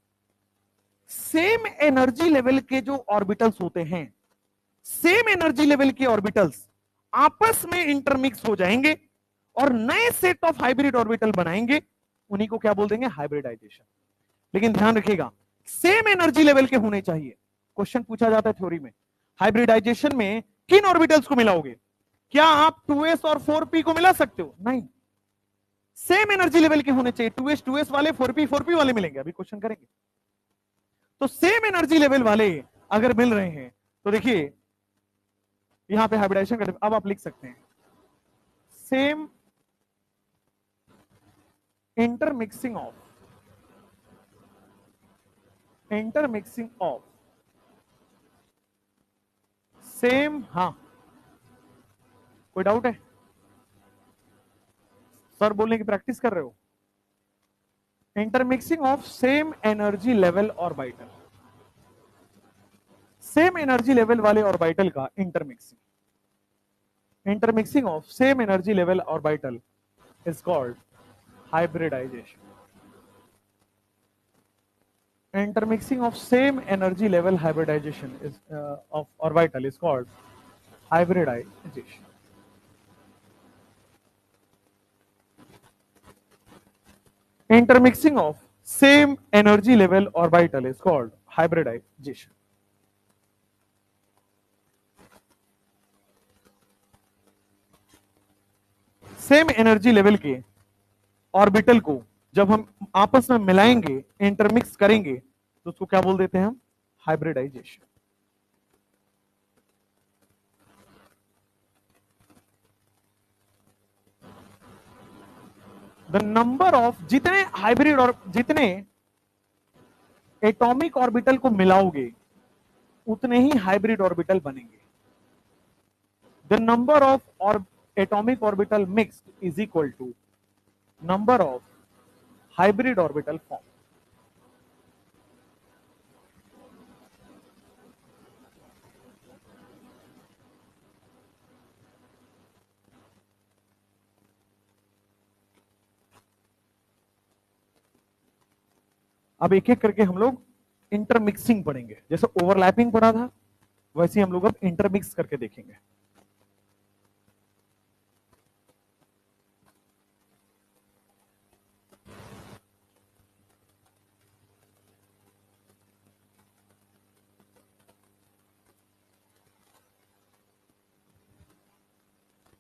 Speaker 1: Same energy level के जो ऑर्बिटल्स होते हैं, सेम एनर्जी लेवल के ऑर्बिटल्स आपस में इंटरमिक्स हो जाएंगे और नए सेट ऑफ हाइब्रिड ऑर्बिटल बनाएंगे, उन्हीं को क्या बोल देंगे? हाइब्रिडाइजेशन। लेकिन ध्यान रखिएगा, सेम एनर्जी लेवल के होने चाहिए। क्वेश्चन पूछा जाता है थ्योरी में, हाइब्रिडाइजेशन में किन ऑर्बिटल्स को मिलाओगे? क्या आप 2s और 4p को मिला सकते हो? नहीं, सेम एनर्जी लेवल के होने चाहिए। 2s 2s वाले, 4p वाले मिलेंगे, अभी क्वेश्चन करेंगे। तो सेम एनर्जी लेवल वाले अगर मिल रहे हैं तो देखिए यहां पे हाइब्रिडाइजेशन कर, अब आप लिख सकते हैं सेम इंटरमिक्सिंग ऑफ सेम, हाँ कोई डाउट है? सर बोलने की प्रैक्टिस कर रहे हो? Intermixing of same energy level orbital, same energy level वाले ऑर्बिटल का intermixing of same energy level orbital is called hybridisation. Intermixing of same energy level hybridization is of orbital is called hybridization. Intermixing of same energy level orbital is called hybridization. Same energy level के ऑर्बिटल को जब हम आपस में मिलाएंगे, इंटरमिक्स करेंगे, तो उसको क्या बोल देते हैं हम? हाइब्रिडाइजेशन। द नंबर ऑफ, जितने हाइब्रिड और जितने एटॉमिक ऑर्बिटल को मिलाओगे उतने ही हाइब्रिड ऑर्बिटल बनेंगे। द नंबर ऑफ और atomic orbital mixed is equal to number of hybrid orbital form. अब एक एक करके हम लोग इंटरमिक्सिंग पढ़ेंगे, जैसे ओवरलैपिंग पढ़ा था वैसे ही हम लोग अब इंटरमिक्स करके देखेंगे।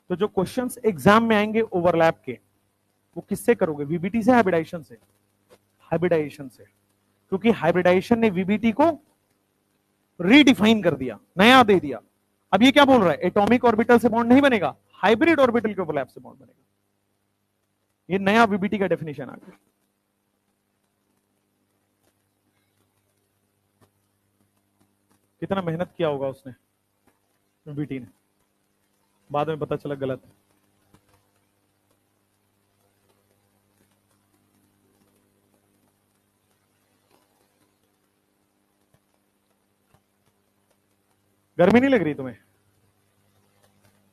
Speaker 1: तो जो क्वेश्चंस एग्जाम में आएंगे ओवरलैप के, वो किससे करोगे? वीबीटी से, हाइब्रिडाइजेशन से? हाइब्रिडाइजेशन से, क्योंकि हाइब्रिडाइजेशन ने वीबीटी को रीडिफाइन कर दिया, नया दे दिया। अब ये क्या बोल रहा है? एटॉमिक ऑर्बिटल से बॉन्ड नहीं बनेगा, हाइब्रिड ऑर्बिटल के ओवरलैप से बॉन्ड बनेगा। ये नया वीबीटी का डेफिनेशन आ गया। कितना मेहनत किया होगा उसने, वीबीटी ने, बाद में पता चला गलत। गर्मी नहीं लग रही तुम्हें?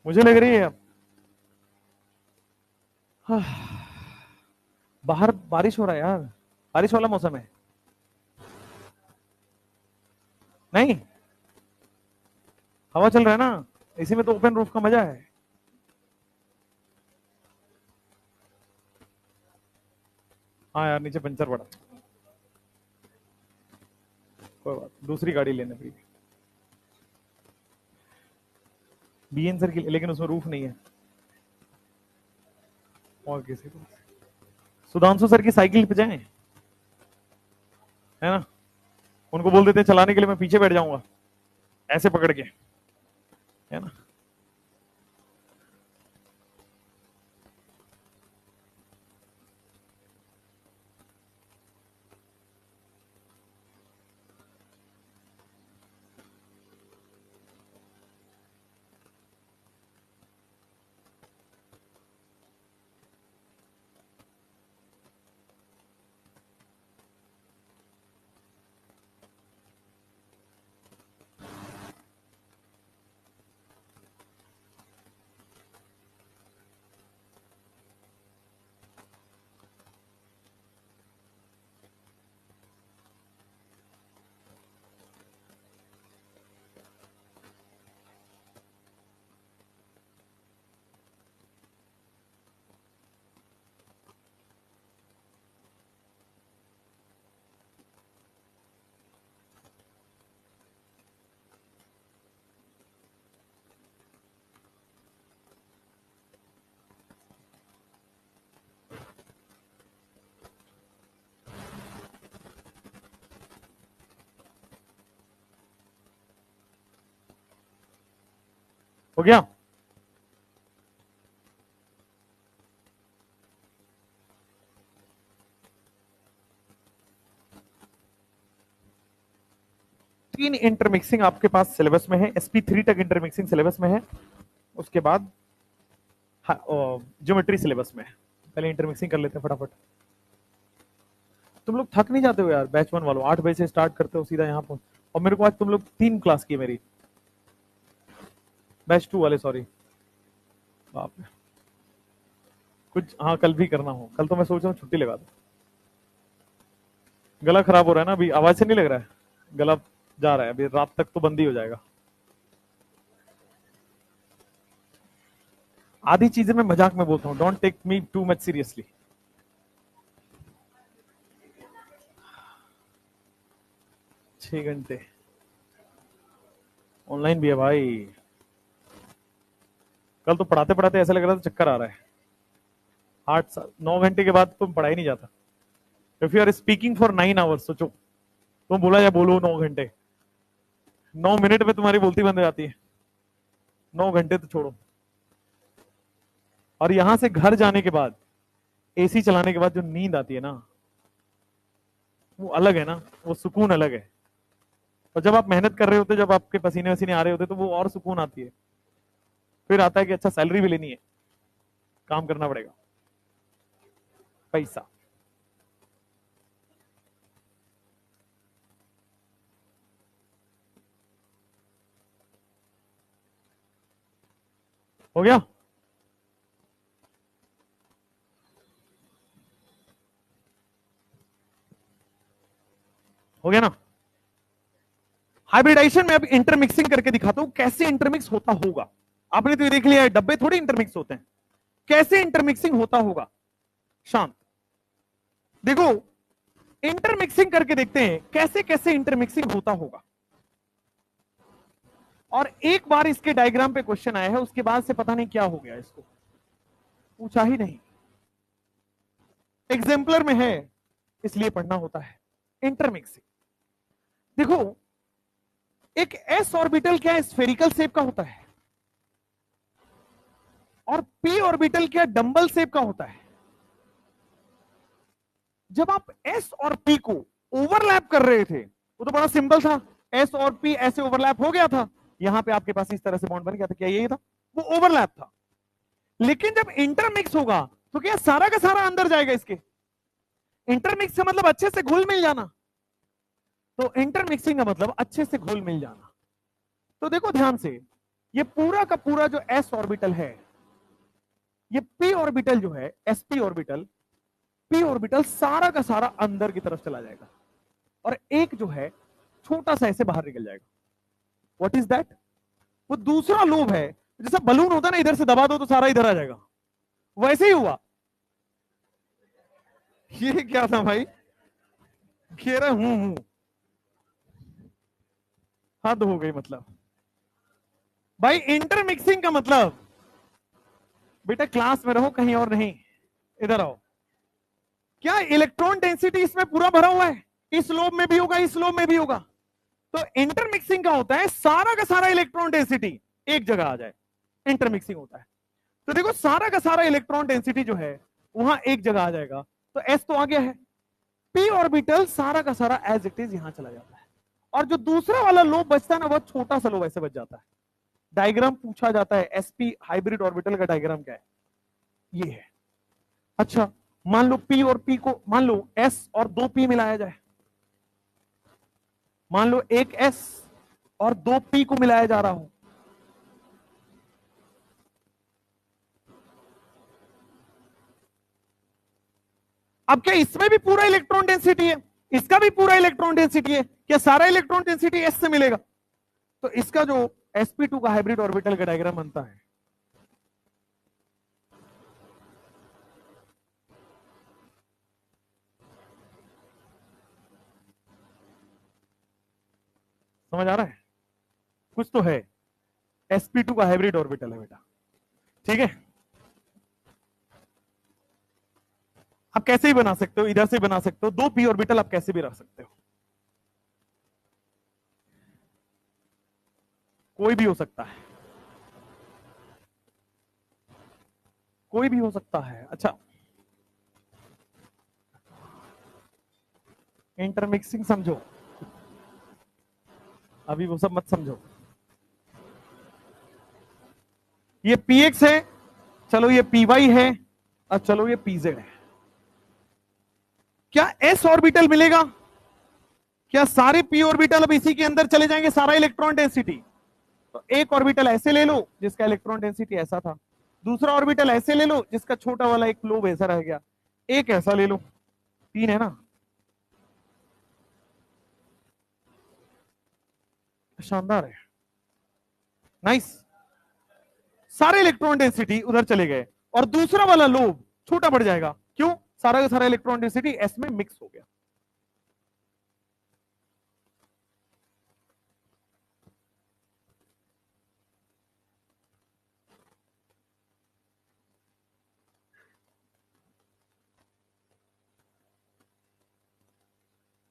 Speaker 1: मुझे लग रही है अब। बाहर बारिश हो रहा है यार, बारिश वाला मौसम है। नहीं, हवा चल रहा है ना, इसी में तो ओपन रूफ का मजा है। हाँ यार, नीचे पंचर पड़ा, कोई बात, दूसरी गाड़ी लेने पड़ी बीएन सर की, लेकिन उसमें रूफ नहीं है। और किसी को, सुधांशु सर की साइकिल पे जाएं, है ना, उनको बोल देते हैं चलाने के लिए, मैं पीछे बैठ जाऊंगा ऐसे पकड़ के, है ना। हो गया? तीन इंटरमिक्सिंग आपके पास सिलेबस में है, SP3 तक इंटरमिक्सिंग सिलेबस में है, उसके बाद ज्योमेट्री सिलेबस में है। पहले इंटरमिक्सिंग कर लेते हैं फटाफट। तुम लोग थक नहीं जाते हो यार? बैच 1 वालों 8 बजे से स्टार्ट करते हो सीधा यहाँ पर, और मेरे को आज तुम लोग 3 क्लास की है मेरी। बैच 2 वाले सॉरी, बाप रे। कुछ हाँ कल भी करना हो, कल तो मैं सोच रहा हूँ छुट्टी लगा दूं। गला खराब हो रहा है ना अभी, आवाज से नहीं लग रहा है? गला जा रहा है अभी, रात तक तो बंद ही हो जाएगा। आधी चीजें मैं मजाक में बोलता हूँ, don't take me too much seriously. छह घंटे ऑनलाइन भी है भाई। कल तो पढ़ाते पढ़ाते ऐसा लग रहा था चक्कर आ रहा है। 9 घंटे के बाद तुम पढ़ा ही नहीं जाता। If you are speaking for 9 hours, सोचो तुम बोला या बोलो 9 घंटे, 9 मिनट में तुम्हारी बोलती बंद हो जाती है, 9 घंटे तो छोड़ो। और यहां से घर जाने के बाद AC चलाने के बाद जो नींद आती है ना, वो अलग है ना, वो सुकून अलग है। और जब आप मेहनत कर रहे होते, जब आपके पसीने वसीने आ रहे होते, तो वो और सुकून आती है। फिर आता है कि अच्छा सैलरी भी लेनी है, काम करना पड़ेगा, पैसा। हो गया? हो गया ना? हाइब्रिडाइजेशन में अब इंटरमिक्सिंग करके दिखाता हूं कैसे इंटरमिक्स होता होगा। आपने तो ये देख लिया है डब्बे थोड़ी इंटरमिक्स होते हैं, कैसे इंटरमिक्सिंग होता होगा। शांत देखो, इंटरमिक्सिंग करके देखते हैं कैसे कैसे इंटरमिक्सिंग होता होगा। और एक बार इसके डायग्राम पे क्वेश्चन आया है, उसके बाद से पता नहीं क्या हो गया, इसको पूछा ही नहीं। एग्जाम्पलर में है इसलिए पढ़ना होता है। इंटरमिक्सिंग देखो, एक s ऑर्बिटल क्या स्फेरिकल शेप का होता है, और p ऑर्बिटल क्या डंबल शेप का होता है। जब आप s और p को ओवरलैप कर रहे थे, वो तो बड़ा सिंपल था, s और p ऐसे ओवरलैप हो गया था, यहां पे आपके पास इस तरह से बॉन्ड बन गया था, क्या यही था? वो ओवरलैप था। लेकिन जब इंटरमिक्स होगा तो क्या सारा का सारा अंदर जाएगा इसके? इंटरमिक्स का मतलब अच्छे से घुल मिल जाना, तो इंटरमिक्सिंग का मतलब अच्छे से घुल मिल जाना। तो देखो ध्यान से, ये पूरा का पूरा जो s ऑर्बिटल है, ये p ऑर्बिटल जो है, sp ऑर्बिटल, p ऑर्बिटल सारा का सारा अंदर की तरफ चला जाएगा, और एक जो है छोटा सा ऐसे बाहर निकल जाएगा। What is that? वो दूसरा लोब है। जैसा बलून होता है ना, इधर से दबा दो तो सारा इधर आ जाएगा, वैसे ही हुआ। ये क्या था भाई? कह रहा हूं हद हो गई। मतलब भाई इंटरमिक्सिंग का मतलब, बेटा क्लास में रहो कहीं और नहीं, इधर आओ। क्या इलेक्ट्रॉन डेंसिटी इसमें पूरा भरा हुआ है? इस लोब में भी होगा, इस लोब में भी होगा। तो इंटरमिक्सिंग का होता है सारा का सारा इलेक्ट्रॉन डेंसिटी एक जगह आ जाए, इंटरमिक्सिंग होता है। तो देखो सारा का सारा इलेक्ट्रॉन डेंसिटी जो है वहां एक जगह आ जाएगा, तो एस तो आ गया है। पी ऑर्बिटल सारा का सारा एज इट इज यहां चला जाता है, और जो दूसरा वाला लोब बचता है ना, बहुत छोटा सा लोब ऐसे बच जाता है। डायग्राम पूछा जाता है, एसपी हाइब्रिड ऑर्बिटल का डायग्राम क्या है? ये है। अच्छा मान लो पी और पी को, मान लो एस और 2 पी मिलाया जाए, मान लो एक एस और 2 पी को मिलाया जा रहा हो, अब क्या इसमें भी पूरा इलेक्ट्रॉन डेंसिटी है, इसका भी पूरा इलेक्ट्रॉन डेंसिटी है, क्या सारा इलेक्ट्रॉन डेंसिटी एस से मिलेगा? तो इसका जो sp2 का हाइब्रिड ऑर्बिटल का डायग्राम बनता है, समझ आ रहा है? कुछ तो है, sp2 का हाइब्रिड ऑर्बिटल है बेटा, ठीक है। आप कैसे भी बना सकते हो, इधर से बना सकते हो, 2 पी ऑर्बिटल आप कैसे भी रख सकते हो, कोई भी हो सकता है। कोई भी हो सकता है। अच्छा, इंटरमिक्सिंग समझो, अभी वो सब मत समझो। ये px है, चलो ये py है, और चलो ये pz है। क्या s ऑर्बिटल मिलेगा? क्या सारे p ऑर्बिटल अब इसी के अंदर चले जाएंगे, सारा इलेक्ट्रॉन डेंसिटी? तो एक ऑर्बिटल ऐसे ले लो जिसका इलेक्ट्रॉन डेंसिटी ऐसा था, दूसरा ऑर्बिटल ऐसे ले लो जिसका छोटा वाला एक लोब ऐसा रह गया, एक ऐसा ले लो, तीन है ना। शानदार है, नाइस। सारे इलेक्ट्रॉन डेंसिटी उधर चले गए और दूसरा वाला लोब छोटा पड़ जाएगा। क्यों? सारा का सारा इलेक्ट्रॉन डेंसिटी एस में मिक्स हो गया।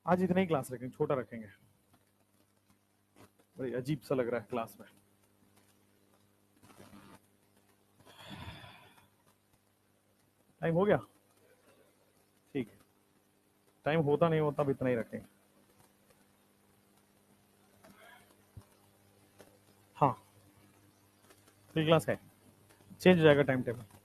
Speaker 1: आज इतना ही क्लास रखेंगे, छोटा रखेंगे, बड़ी अजीब सा लग रहा है क्लास में। टाइम हो गया? ठीक है, टाइम होता नहीं होता, अब इतना ही रखेंगे। हाँ, फ्री क्लास है, चेंज हो जाएगा टाइम टेबल।